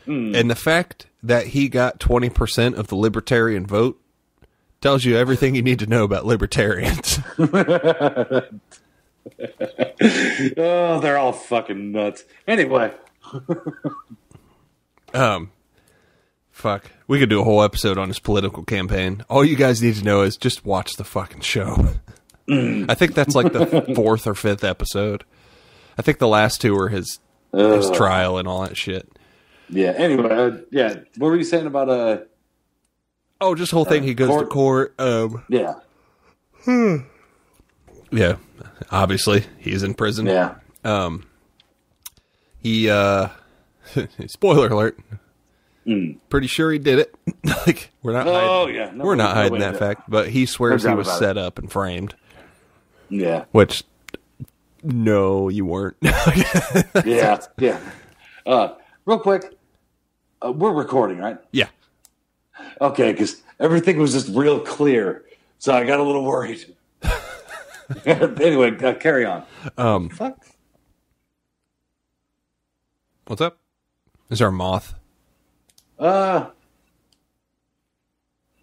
and the fact that he got 20% of the libertarian vote, tells you everything you need to know about libertarians. Oh, they're all fucking nuts. Anyway. Fuck. We could do a whole episode on his political campaign. All you guys need to know is just watch the fucking show. I think that's like the fourth or fifth episode. I think the last two were his trial and all that shit. Yeah, anyway, what were you saying about Oh, just the whole thing. He goes to court. Yeah. Yeah. Obviously, he's in prison. Yeah. He, spoiler alert. Pretty sure he did it. Like, we're not hiding, we're not hiding that fact, but he swears he was set up and framed. Yeah. Which, no, you weren't. Yeah. Real quick, we're recording, right? Yeah. Okay, because everything was just real clear, so I got a little worried. Anyway, carry on. Fuck. What's up? Is there a moth? I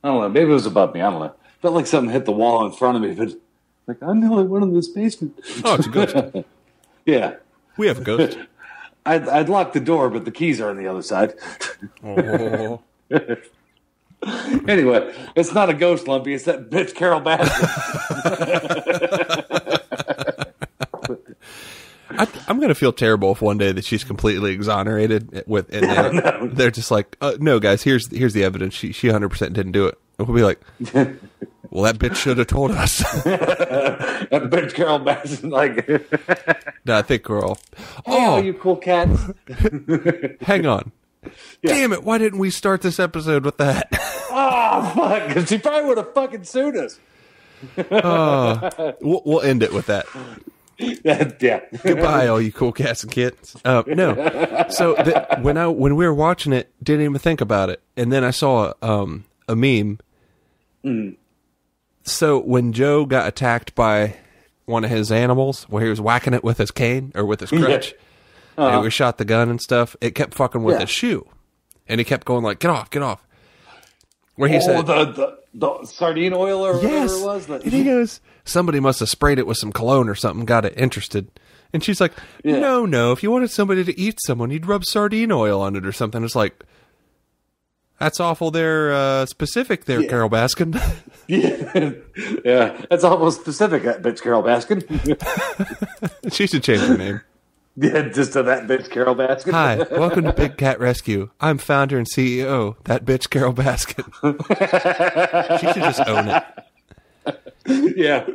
don't know. Maybe it was above me. I don't know. Felt like something hit the wall in front of me, but like, I'm the only one in this basement. Oh, it's a ghost. Yeah. We have a ghost. I'd lock the door, but the keys are on the other side. Oh. Anyway, it's not a ghost, Lumpy. It's that bitch Carol Baskin. I'm going to feel terrible if one day that she's completely exonerated and they're just like, no, guys, here's the evidence. She 100% didn't do it. And we'll be like, well, that bitch should have told us. That bitch Carol Baskin, like. No, I think we're all. Oh, you cool cats. Hang on. Yeah. Damn it! Why didn't we start this episode with that? Oh fuck! Because she probably would have fucking sued us. We'll end it with that. Yeah. Goodbye, all you cool cats and kittens. No. So when we were watching it, didn't even think about it, and then I saw a meme. So when Joe got attacked by one of his animals, where he was whacking it with his cane or with his crutch. Yeah. And we shot the gun and stuff. It kept fucking with his shoe, and he kept going like, "Get off!" Where he said, "The sardine oil or whatever it was." And he goes, "Somebody must have sprayed it with some cologne or something, got it interested." And she's like, "No. If you wanted somebody to eat someone, you'd rub sardine oil on it or something." It's like, that's awful. They're specific there, Carol Baskin. Yeah, that's almost specific, that bitch Carol Baskin. She should change her name. Yeah, just to that bitch Carol Baskin. Hi, welcome to Big Cat Rescue. I'm founder and CEO, that bitch Carol Baskin. She should just own it. Yeah.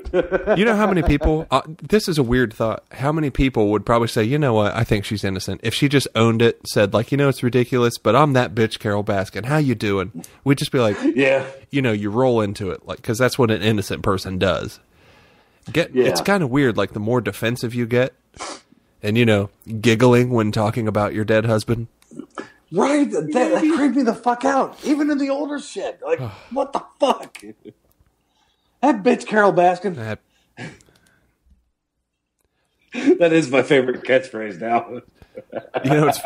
You know how many people, this is a weird thought, how many people would probably say, you know what, I think she's innocent. If she just owned it, said like, it's ridiculous, but I'm that bitch Carol Baskin. How you doing? We'd just be like, yeah. You roll into it, like, because that's what an innocent person does. It's kind of weird, like the more defensive you get, and, giggling when talking about your dead husband. Right. That creeped me the fuck out. Even in the older shit. Like, what the fuck? That bitch Carol Baskin. That is my favorite catchphrase now. It's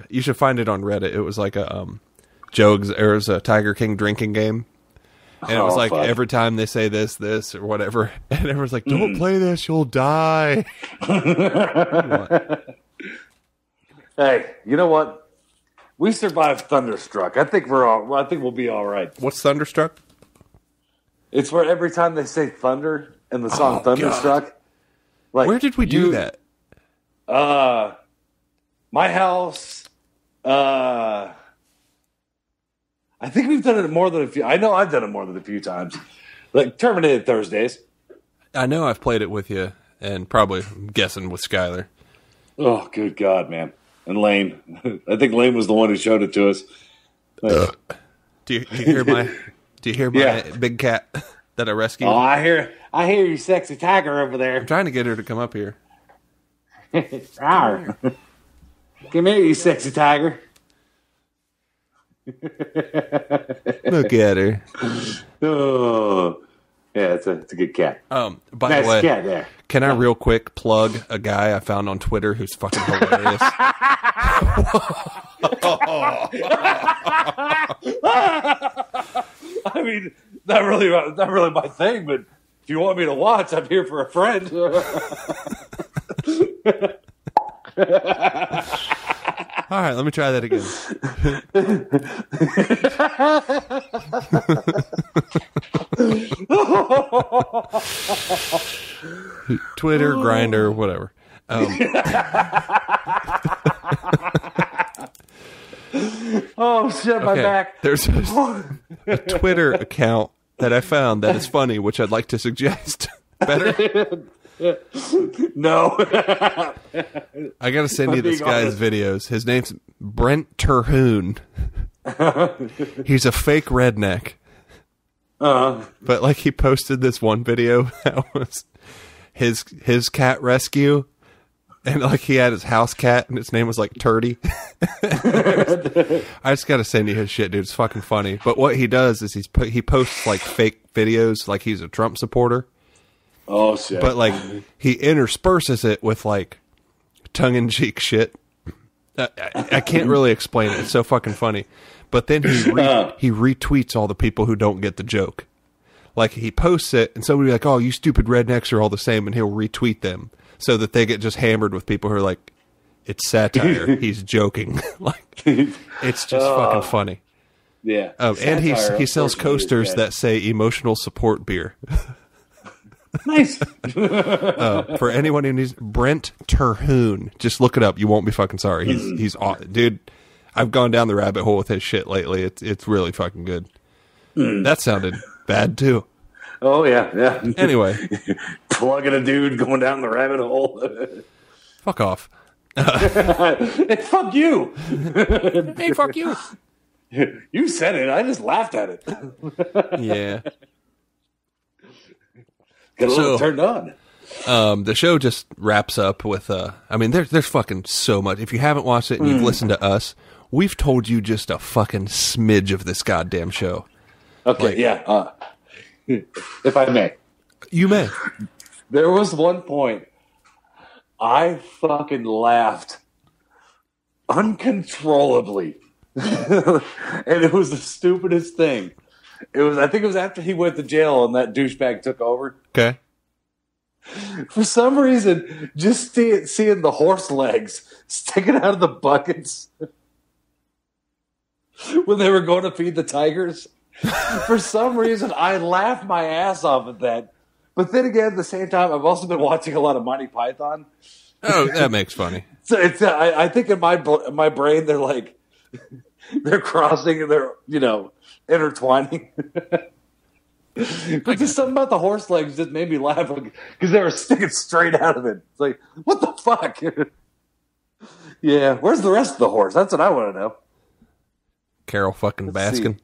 you should find it on Reddit. It was like there was a Tiger King drinking game. And it was like, fuck. Every time they say this, or whatever, and everyone's like, don't play this, you'll die. Hey, you know what? We survived Thunderstruck. I think we'll be all right. What's Thunderstruck? It's where every time they say thunder in the song Thunderstruck. Like, where did we do that? My house, I think we've done it more than a few. I know I've done it more than a few times. Like Terminated Thursdays. I know I've played it with you, and probably, I'm guessing, with Skylar. Oh, good God, man. And Lane. I think Lane was the one who showed it to us. Do you hear my Yeah. big cat that I rescued? Oh, I hear you sexy tiger over there. I'm trying to get her to come up here. Rawr. Come here, you sexy tiger. Look at her. Oh, yeah, it's a good cat. By Nice the way, cat there. can I real quick plug a guy I found on Twitter who's fucking hilarious? I mean, not really my thing, but if you want me to watch, I'm here for a friend. All right, let me try that again. Twitter, Grinder, whatever. Oh shit, my Okay, back. there's a Twitter account that I found that is funny, which I'd like to suggest. Better? No. I gotta send you this guy's videos. His name's Brent Terhune. He's a fake redneck. But like he posted this one video that was his cat rescue, and like he had his house cat and its name was like Turdy. I just gotta send you his shit, dude. It's fucking funny. But what he does is he posts like fake videos, like he's a Trump supporter. Oh shit! But like he intersperses it with like tongue-in-cheek shit. I can't really explain it. It's so fucking funny. But then he retweets all the people who don't get the joke. Like he posts it, and somebody will be like, "Oh, you stupid rednecks are all the same," and he'll retweet them so that they get just hammered with people who are like, "It's satire. He's joking." Like it's just fucking funny. Yeah. And he sells coasters that say "emotional support beer." Nice. For anyone who needs Brent Terhune, just look it up. You won't be fucking sorry. He's dude. I've gone down the rabbit hole with his shit lately. It's really fucking good. That sounded bad too. Oh yeah. Anyway, Plugging a dude going down the rabbit hole. fuck off. Hey, fuck you. Hey, fuck you. You said it. I just laughed at it. Yeah. Got a little turned on. The show just wraps up with I mean there's fucking so much. If you haven't watched it and you've listened to us, we've told you just a fucking smidge of this goddamn show. Okay, Like, yeah. If I may. You may. There was one point I fucking laughed uncontrollably. And it was the stupidest thing. I think it was after he went to jail and that douchebag took over. Okay. For some reason, just seeing the horse legs sticking out of the buckets when they were going to feed the tigers. For some reason, I laughed my ass off at that. But then again, at the same time, I've also been watching a lot of Monty Python. Oh, that makes funny. So it's I think in my brain, they're like, they're crossing and they're, intertwining. But just something about the horse legs just made me laugh because they were sticking straight out of it. It's like, what the fuck? Yeah, where's the rest of the horse? That's what I want to know. Carol fucking Let's Baskin. see.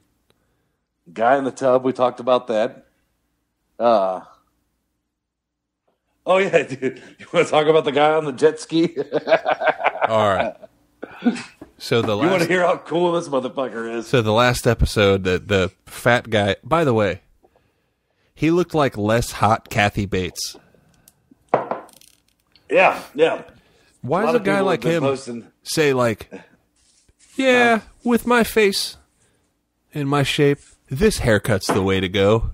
Guy in the tub, we talked about that. Oh yeah, dude. You want to talk about the guy on the jet ski? All right. So You want to hear how cool this motherfucker is? So the last episode, the fat guy. By the way, he looked like less hot Kathy Bates. Yeah. Why does a guy like him say like, "Yeah, with my face and my shape, this haircut's the way to go"?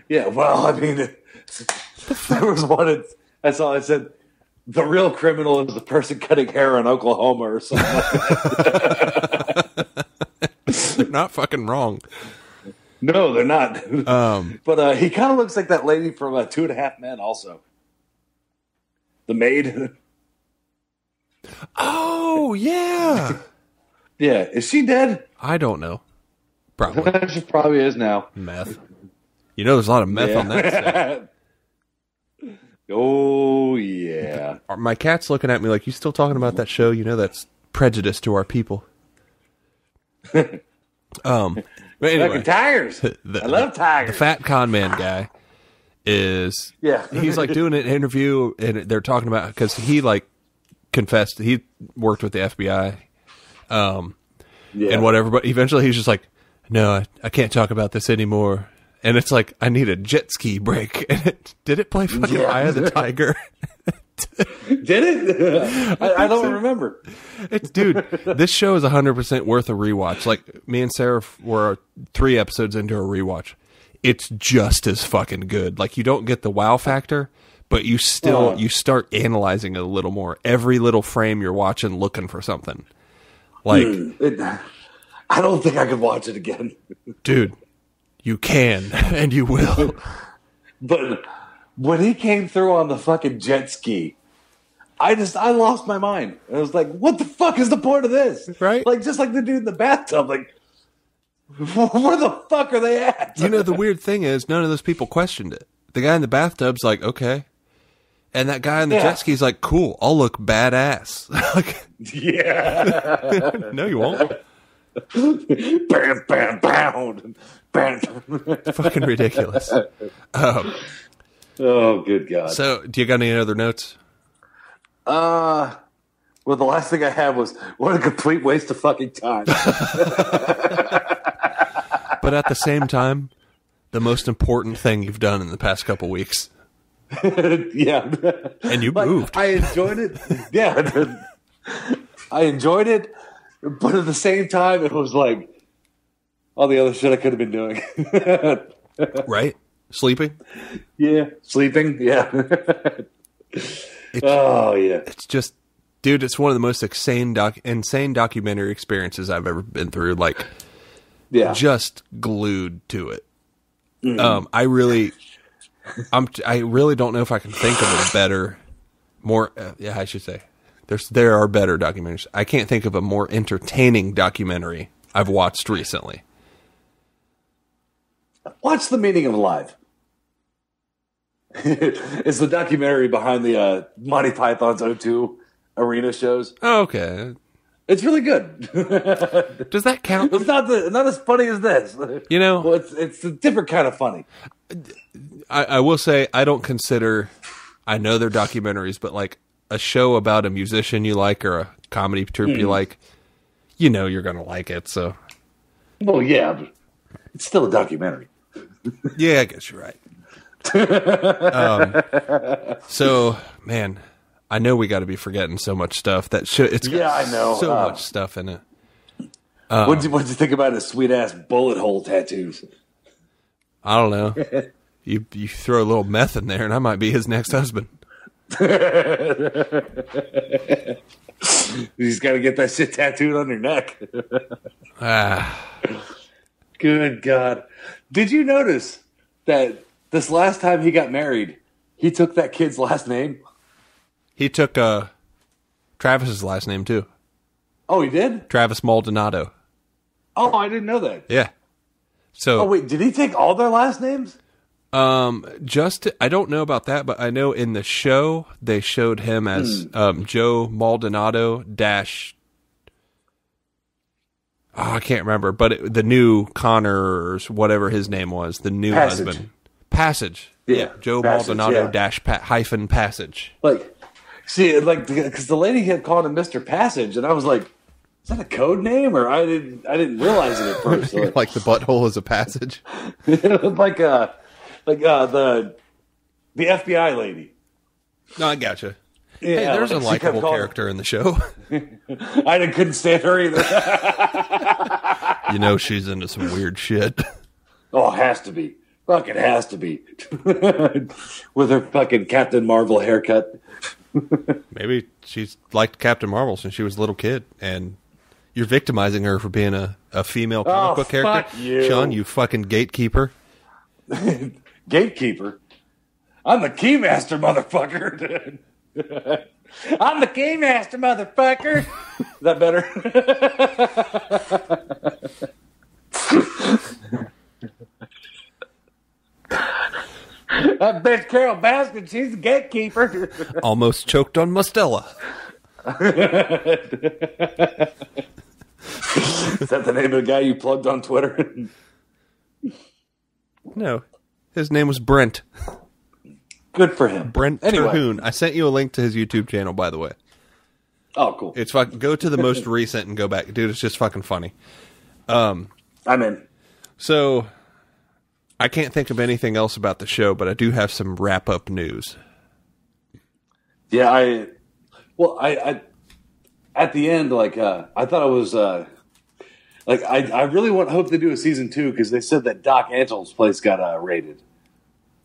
Yeah, well, I mean, there was one I saw. I said, "The real criminal is the person cutting hair in Oklahoma or something." Like that. They're not fucking wrong. No, they're not. But he kind of looks like that lady from 2.5 Men, also. The maid. Oh, Oh, yeah. Yeah, is she dead? I don't know. Probably. She probably is now. Meth. You know there's a lot of meth on that stuff. Oh, yeah. My cat's looking at me like, you still talking about that show? You know that's prejudice to our people. But anyway. Fucking tigers. I love tigers. The fat con man guy is... Yeah. He's like doing an interview, and they're talking about... Because he like confessed he worked with the FBI and whatever, but eventually he's just like, no, I can't talk about this anymore. And it's like, I need a jet ski break. And did it play fucking Eye of the Tiger? Did it? I don't remember. Dude, this show is 100% worth a rewatch. Like, me and Sarah were 3 episodes into a rewatch. It's just as fucking good. Like, you don't get the wow factor, but you still, you start analyzing it a little more. Every little frame you're watching, looking for something. Like, I don't think I could watch it again. Dude, you can, and you will. But when he came through on the fucking jet ski, I lost my mind. I was like, what the fuck is the point of this? Right? Like, just like the dude in the bathtub. Like, where the fuck are they at? You know, the weird thing is, none of those people questioned it. The guy in the bathtub's like, okay. And that guy in the jet ski's like, cool, I'll look badass. Like, yeah. No, you won't. Bam, bam, bam. Bam. It's fucking ridiculous. Oh, good God. So, do you got any other notes? Well, the last thing I had was, what a complete waste of fucking time. But at the same time, the most important thing you've done in the past couple weeks. Yeah. And you moved. I enjoyed it. Yeah. I enjoyed it, but at the same time, it was like all the other shit I could have been doing. Right? Sleeping? Yeah. Sleeping? Yeah. It's just, dude, it's one of the most insane documentary experiences I've ever been through. Like, just glued to it. I really don't know if I can think of a better, more, I should say. There are better documentaries. I can't think of a more entertaining documentary I've watched recently. Watch The Meaning of Life. It's the documentary behind the Monty Python's O2 arena shows. Oh, okay. It's really good. Does that count? It's not as funny as this. You know? Well, it's a different kind of funny. I will say, I don't consider, I know they're documentaries, but like a show about a musician you like or a comedy troupe you like, you know you're going to like it, so. Well, yeah, but it's still a documentary. Yeah, I guess you're right. So, man, I know we got to be forgetting so much stuff. It's got I know. so much stuff in it. What'd you think about his sweet-ass bullet hole tattoos? I don't know. You throw a little meth in there, and I might be his next husband. He's got to get that shit tattooed on your neck. Good God. Did you notice that this last time he got married, he took that kid's last name? He took Travis's last name, too. Oh, he did? Travis Maldonado. Oh, I didn't know that. Yeah. So. Oh, wait, did he take all their last names? I don't know about that, but I know in the show they showed him as Joe Maldonado dash. Oh, I can't remember, but the new Connors, whatever his name was, the new husband, Passage. Yeah, Joe Passage, Maldonado yeah. dash hyphen Passage. Like, see, like because the lady had called him Mr. Passage, and I was like, is that a code name, or I didn't realize it at first. So like the butthole is a passage. like the FBI lady. No, I gotcha. Yeah, Hey, there's a like, likable character in the show. I couldn't stand her either. You know she's into some weird shit. Oh, it has to be. Fucking has to be. With her fucking Captain Marvel haircut. Maybe she's liked Captain Marvel since she was a little kid, and you're victimizing her for being a female comic book character. Fuck you. Shawn, you fucking gatekeeper. Gatekeeper? I'm the keymaster, motherfucker. I'm the game master, motherfucker. Is that better? That bitch Carol Baskin, she's the gatekeeper. Almost choked on Mustela. Is that the name of the guy you plugged on Twitter? No. His name was Brent. Good for him. Brent Anyway. Terhune. I sent you a link to his YouTube channel, by the way. Oh, cool. It's fucking, go to the most recent and go back. Dude, it's just fucking funny. I'm in. So, I can't think of anything else about the show, but I do have some wrap-up news. Yeah, I at the end, like, I thought it was, like, I really hope they do a season 2 because they said that Doc Angel's place got raided.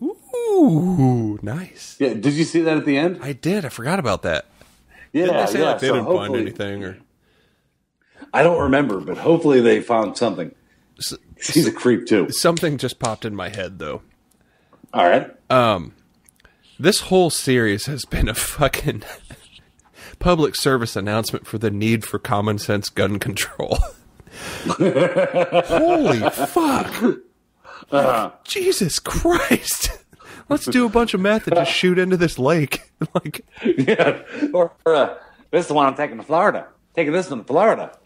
Ooh, nice. Yeah, did you see that at the end? I did. I forgot about that. Yeah, Didn't they say like they so didn't find hopefully- anything? Or I don't remember, but hopefully they found something. He's a creep too. something just popped in my head, though. All right. This whole series has been a fucking public service announcement for the need for common sense gun control. Holy fuck. Jesus Christ. Let's do a bunch of meth and just shoot into this lake. Like, Yeah. Or this is the one I'm taking to Florida. Taking this one to Florida.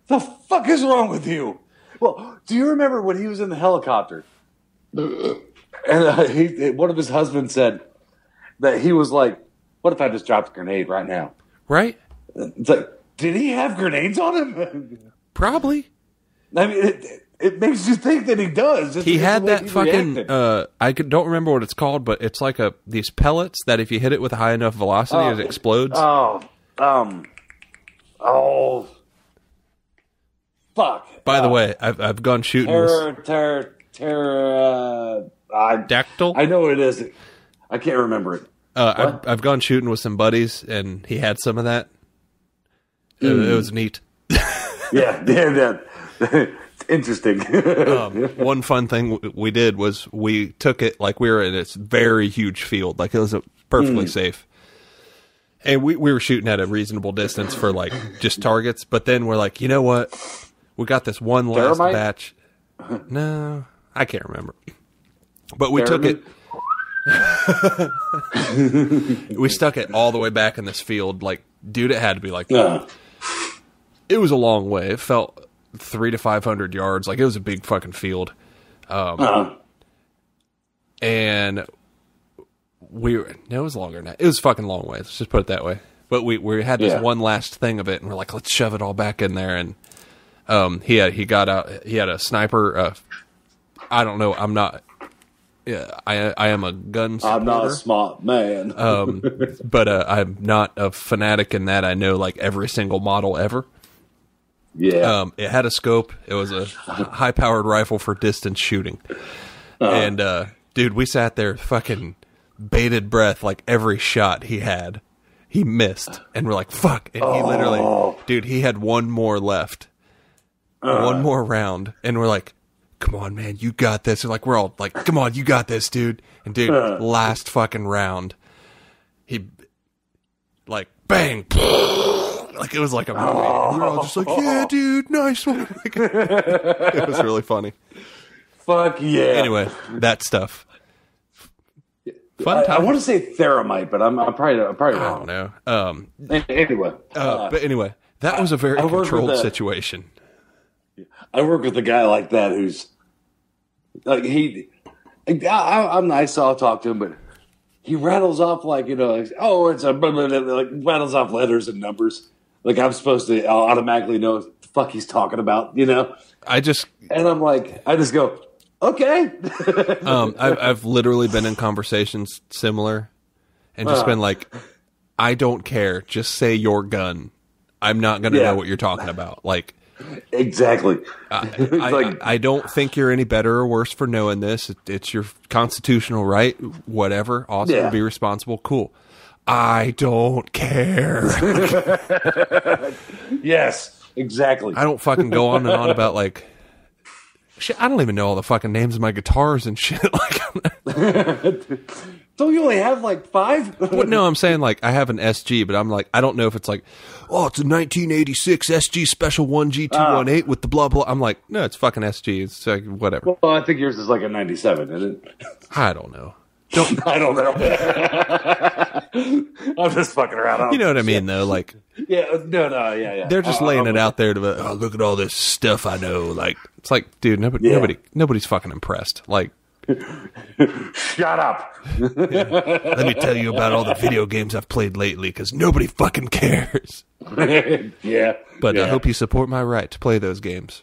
The fuck is wrong with you? Well, do you remember when he was in the helicopter? And one of his husbands said that he was like, "What if I just dropped a grenade right now?" right? It's like, did he have grenades on him? Probably. I mean, it makes you think that he does. Just He because had the way that he fucking, reacted. don't remember what it's called, but it's like these pellets that if you hit it with a high enough velocity, it explodes. Fuck. By the way, I've gone shooting with Dactyl. I know what it is. I can't remember it. I've gone shooting with some buddies, and he had some of that. It was neat. Yeah. Interesting. One fun thing we did was we took it like we were in this very huge field, like it was perfectly safe. And we were shooting at a reasonable distance for like just targets, but then we're like, you know what? We got this one last Thermite? batch. No, I can't remember. But we took it. We stuck it all the way back in this field. Like, dude, it had to be like, it was a long way. It felt 300 to 500 yards. Like, it was a big fucking field. And it was longer than that. It was a fucking long way. Let's just put it that way. But we had this one last thing of it, and we're like, let's shove it all back in there. And he got out. He had a sniper. I don't know. I'm not. Yeah, I am a gun supporter. I'm not a smart man. But I'm not a fanatic in that I know like every single model ever. Yeah. It had a scope. It was a high-powered rifle for distance shooting. And dude, we sat there fucking bated breath like every shot he had. He missed. And we're like, fuck. And he literally, dude, he had one more left. One more round. And we're like, come on, man, you got this. And like, we're all like, come on, you got this, dude. And dude, last fucking round, he, like, bang. Like, it was like a movie. We were all just like, yeah, dude, nice one. Like, it was really funny. Fuck yeah. Anyway, that stuff. Fun time. I want to say Theramite, but I'm probably I wrong. don't know. Anyway. But anyway, that was a very I work with controlled that. situation. I work with a guy like that who's like I'm nice, so I'll talk to him, but he rattles off like, you know, like, oh, it's a blah, blah, blah, like rattles off letters and numbers. Like I'm supposed to automatically know what the fuck he's talking about, you know? And I'm like, I just go, okay. I've literally been in conversations similar and just been like, I don't care. Just say your gun. I'm not going to know what you're talking about. Like, exactly. I don't think you're any better or worse for knowing this. It's your constitutional right. Whatever. Also, be responsible. Cool. I don't care. Yes, exactly. I don't fucking go on and on about like Shit, I don't even know all the fucking names of my guitars and shit. Don't you only have like 5? Well, no, I'm saying like I have an SG, but I'm like I don't know if it's like, oh, it's a 1986 SG Special 1G218 with the blah blah. I'm like, no, it's fucking SG. It's like whatever. Well, I think yours is like a 97, isn't it? I don't know. I don't know. I'm just fucking around. You know what I mean, though? Like, yeah, yeah. they're just laying it out there to, oh, look at all this stuff I know. Like, it's like, dude, nobody's fucking impressed. Like, shut up. let me tell you about all the video games I've played lately, because nobody fucking cares. Yeah. But I hope you support my right to play those games.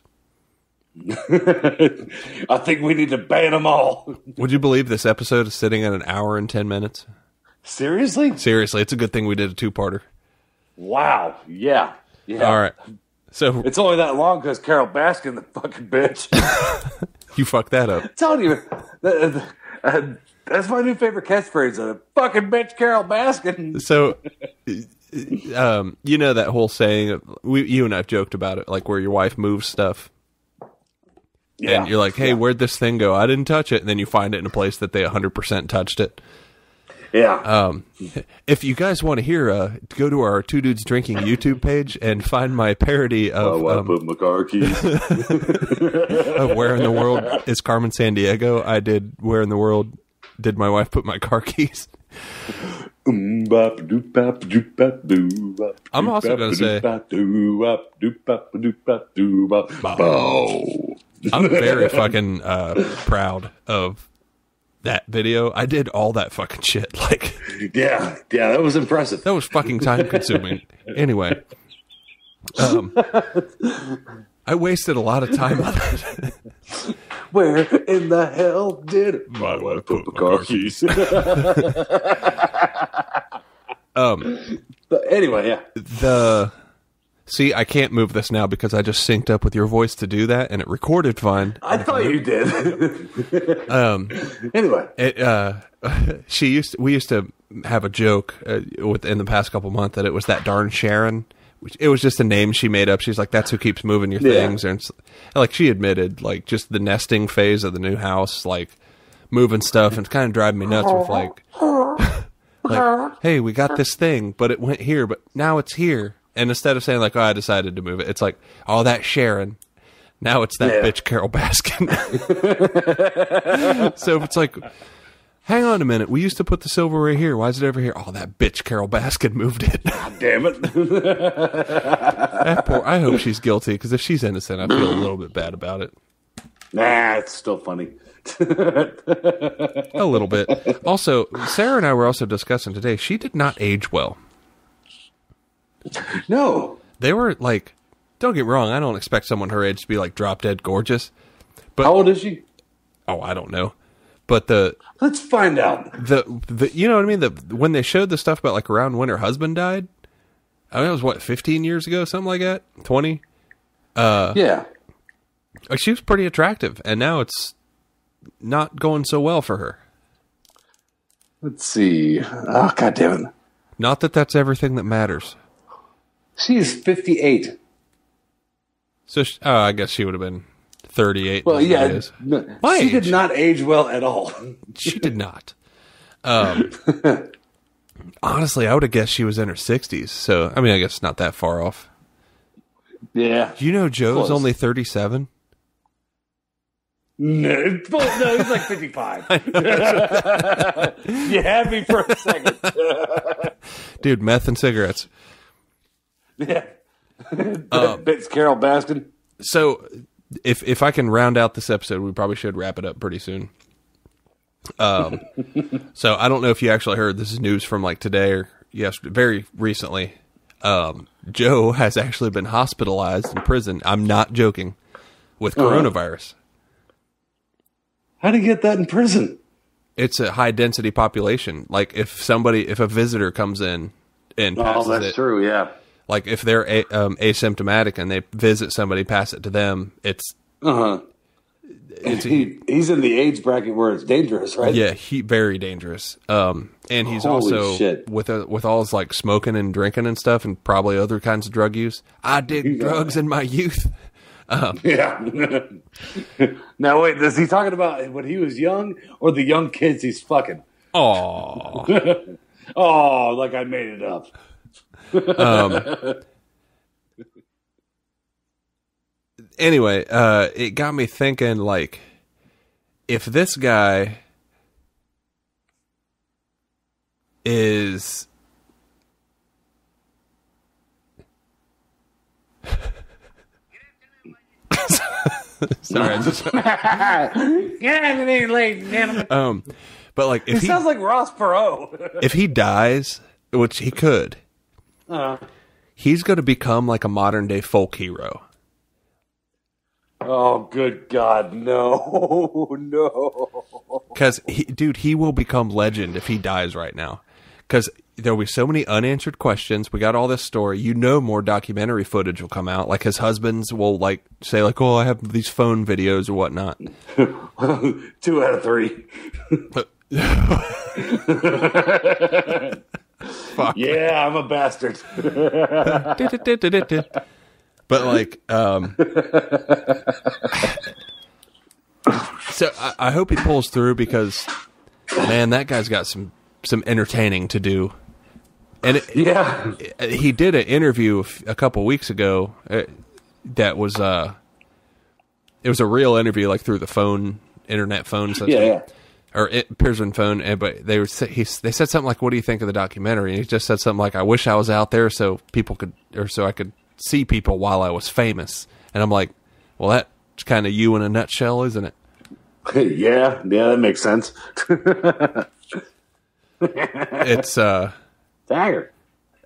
I think we need to ban them all. Would you believe this episode is sitting at an hour and 10 minutes? Seriously? Seriously, it's a good thing we did a 2-parter. Wow. Yeah. All right. So it's only that long because Carol Baskin, the fucking bitch. You fucked that up. I'm telling you, that's my new favorite catchphrase. The fucking bitch, Carol Baskin. So, you know that whole saying, you and I've joked about it, like where your wife moves stuff. Yeah. And you're like, hey, where'd this thing go? I didn't touch it. And then you find it in a place that they 100% touched it. Yeah. If you guys want to hear, go to our Two Dudes Drinking YouTube page and find my parody of I put my car keys. of Where in the World is Carmen Sandiego. I did Where in the World did my wife put my car keys. I'm also going to say I'm very fucking proud of that video. I did all that fucking shit. Like, yeah, that was impressive. That was fucking time consuming. Anyway, I wasted a lot of time on it. Where in the hell did my wife put my car keys? But anyway, yeah. See, I can't move this now because I just synced up with your voice to do that, and it recorded fine. I thought you did. Anyway, we used to have a joke in the past couple months that it was that darn Sharon. It was just a name she made up. She's like, that's who keeps moving your things. And like she admitted, like just the nesting phase of the new house, like moving stuff, and it's kind of driving me nuts with like, hey, we got this thing, but it went here, but now it's here. And instead of saying like, oh, I decided to move it, it's like, oh, that's Sharon. Now it's that bitch Carol Baskin. So it's like, hang on a minute. We used to put the silver right here. Why is it over here? Oh, that bitch Carol Baskin moved it. God damn it. I hope she's guilty, because if she's innocent, I feel a little bit bad about it. Nah, it's still funny. A little bit. Also, Sarah and I were also discussing today, she did not age well. No. They were like, don't get me wrong, I don't expect someone her age to be like drop dead gorgeous. But how old is she? Oh, I don't know. But let's find out. The you know what I mean? When they showed the stuff about like around when her husband died, I mean, it was what, 15 years ago, something like that? 20? Yeah. Like she was pretty attractive, and now it's not going so well for her. Let's see. Oh, God damn it. Not that that's everything that matters. She is 58. So, I guess she would have been 38. Well, yeah. She did not age well at all. She did not. Honestly, I would have guessed she was in her 60s. So, I mean, I guess it's not that far off. Yeah. You know Joe's only 37? No, he's like 55. You had me for a second. Dude, meth and cigarettes. Yeah. It's Carol Baskin. So, if I can round out this episode, we probably should wrap it up pretty soon. So, I don't know if you actually heard, this is news from like today or yesterday, very recently. Joe has actually been hospitalized in prison. I'm not joking. With coronavirus. How do you get that in prison? It's a high density population. Like if a visitor comes in and passes that's true. Yeah. Like if they're asymptomatic and they visit somebody, pass it to them. It's he's in the age bracket where it's dangerous, right? Yeah, very dangerous. And he's also with all his like smoking and drinking and stuff, and probably other kinds of drug use. I did drugs in my youth. Yeah. Now wait, is he talking about when he was young or the young kids he's fucking? Oh, Oh, like I made it up. anyway, it got me thinking, like, if this guy is sorry, I just but like if He sounds like Ross Perot. if he dies, which he could, he's going to become like a modern day folk hero. Oh, good God, no, no. Because, he will become legend if he dies right now. Because there'll be so many unanswered questions. We got all this story. More documentary footage will come out. Like, his husbands will, like, say, like, oh, I have these phone videos or whatnot. 2 out of 3. Fuck. Yeah, I'm a bastard. But, like, so I hope he pulls through because, man, that guy's got some entertaining to do. And he did an interview a couple weeks ago that was, it was a real interview, like through the internet phone system. Yeah. Or Pearson phone, but they said something like, "What do you think of the documentary?" And he just said something like, "I wish I was out there so I could see people while I was famous." And I'm like, "Well, that's kind of you in a nutshell, isn't it?" Yeah, that makes sense. It's Dagger.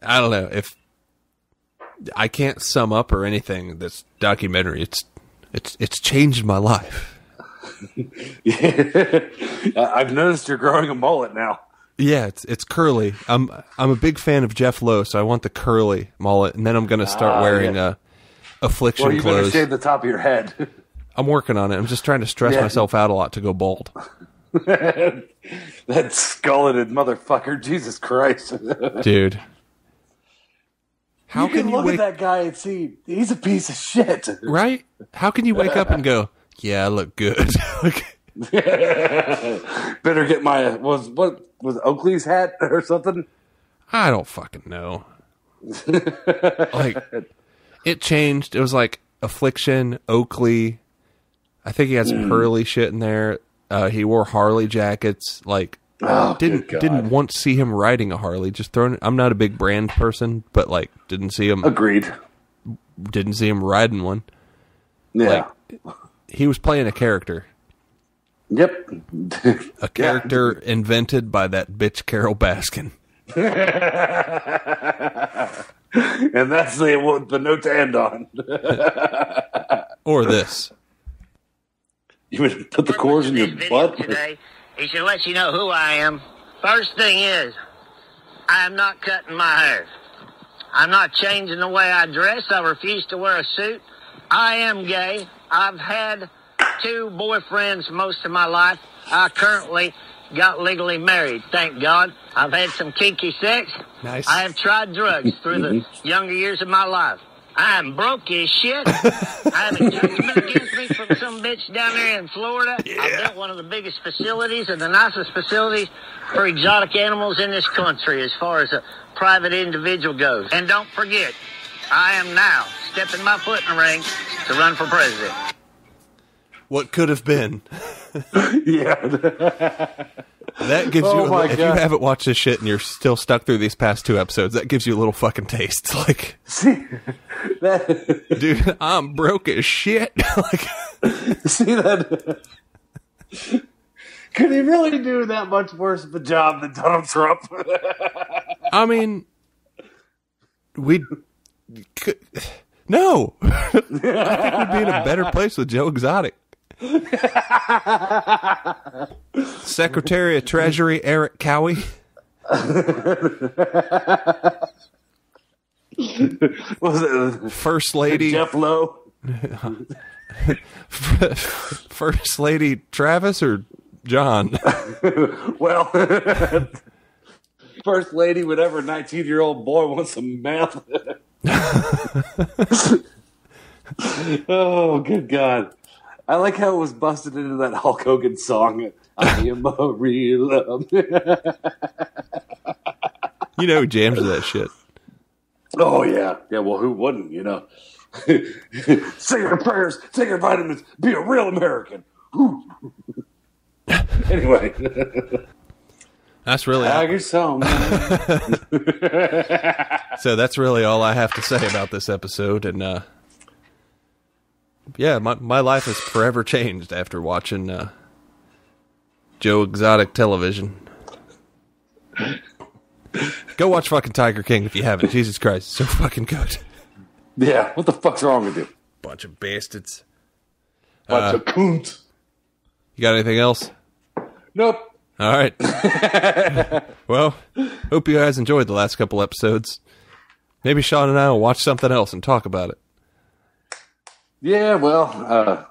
I don't know if I can't sum up or anything. This documentary, it's changed my life. Yeah. I've noticed you're growing a mullet now. Yeah, it's curly. I'm a big fan of Jeff Lowe, so I want the curly mullet, and then I'm going to start wearing affliction Or you better clothes. shave the top of your head. I'm working on it. I'm just trying to stress myself out a lot to go bald. That skull-headed motherfucker, Jesus Christ. Dude. How you can look wake at that guy and see he's a piece of shit. Right? How can you wake up and go, yeah, I look good? Better get my was Oakley's hat or something? I don't fucking know. Like, it changed. It was like Affliction, Oakley. I think he had some Hurley shit in there. He wore Harley jackets. Like, didn't want to see him riding a Harley. Just throwing. I'm not a big brand person, but like, didn't see him. Agreed. Didn't see him riding one. Yeah. Like, he was playing a character. Yep. A character invented by that bitch Carol Baskin. And that's the note to end on. Or this. You would put the cords in your butt? Today, he should let you know who I am. First thing is, I am not cutting my hair. I'm not changing the way I dress. I refuse to wear a suit. I am gay. I've had 2 boyfriends most of my life. I currently got legally married, thank God. I've had some kinky sex. Nice. I have tried drugs through the younger years of my life. I am broke as shit. I have a judgment against me from some bitch down there in Florida. I built one of the biggest facilities and the nicest facilities for exotic animals in this country as far as a private individual goes. And don't forget, I am now stepping my foot in the ring to run for president. What could have been. Yeah. That gives you, my if God. you haven't watched this shit and you're still stuck through these past 2 episodes, that gives you a little fucking taste. Like, See, that, dude, I'm broke as shit. Like, see that? Could he really do that much worse of a job than Donald Trump? I mean, no. I think we'd be in a better place with Joe Exotic. Secretary of Treasury Eric Cowie. Was it First Lady Jeff Lowe? First Lady Travis or John? Well, First Lady, whatever 19-year-old boy wants some meth. Oh, good God. I like how it was busted into that Hulk Hogan song. I am a real... You know who jams to that shit. Oh, yeah. Yeah, well, who wouldn't, you know? Say your prayers, take your vitamins, be a real American. Anyway. That's really... Tiger song, man. So that's really all I have to say about this episode. And, yeah, my life has forever changed after watching Joe Exotic television. Go watch fucking Tiger King if you haven't. Jesus Christ, it's so fucking good. Yeah, what the fuck's wrong with you? Bunch of bastards. Bunch of coons. You got anything else? Nope. All right. Well, hope you guys enjoyed the last couple episodes. Maybe Shawn and I will watch something else and talk about it. Yeah, well,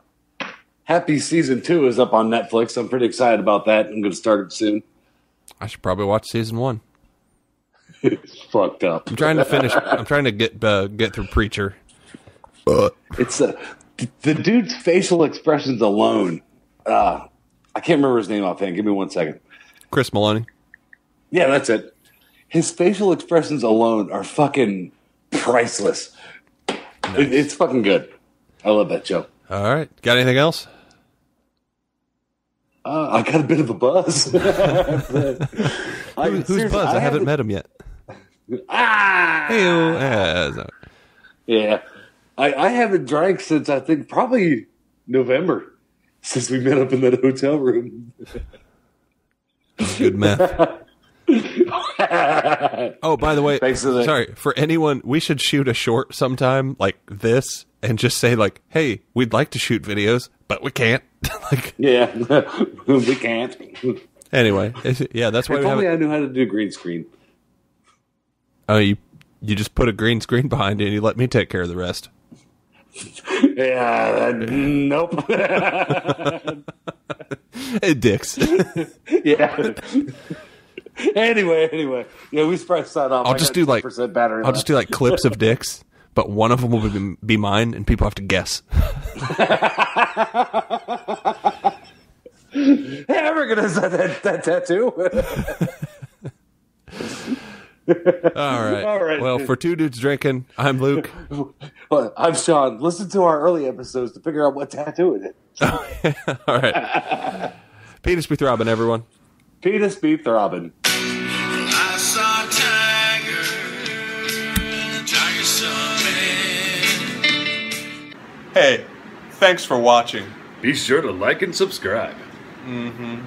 Happy Season 2 is up on Netflix. I'm pretty excited about that. I'm going to start it soon. I should probably watch season 1. It's fucked up. I'm trying to finish. I'm trying to get through Preacher. It's the dude's facial expressions alone. I can't remember his name offhand. Give me 1 second. Chris Maloney. Yeah, that's it. His facial expressions alone are fucking priceless. Nice. It's fucking good. I love that show. All right. Got anything else? I got a bit of a buzz. Who's Buzz? I haven't met him yet. Yeah. I haven't drank since I think probably November. Since we met up in that hotel room. Good math. Oh, by the way, thanks for that. Sorry, for anyone, we should shoot a short sometime like this and just say like, hey, we'd like to shoot videos, but we can't. Like, yeah, we can't. Anyway, yeah, that's why if only I knew how to do green screen. Oh, you just put a green screen behind it and you let me take care of the rest. Yeah, nope. Hey, dicks. Yeah. Anyway, yeah, we should probably sign off. I'll just do like clips of dicks, but one of them will be mine, and people have to guess. Hey, I'm gonna say that tattoo. All right. Well, for Two Dudes Drinking, I'm Luke. I'm Shawn. Listen to our early episodes to figure out what tattoo it is. All right. Penis be throbbing, everyone. Penis be throbbing. I saw a tiger, and the tiger saw me. Hey, thanks for watching. Be sure to like and subscribe. Mm-hmm.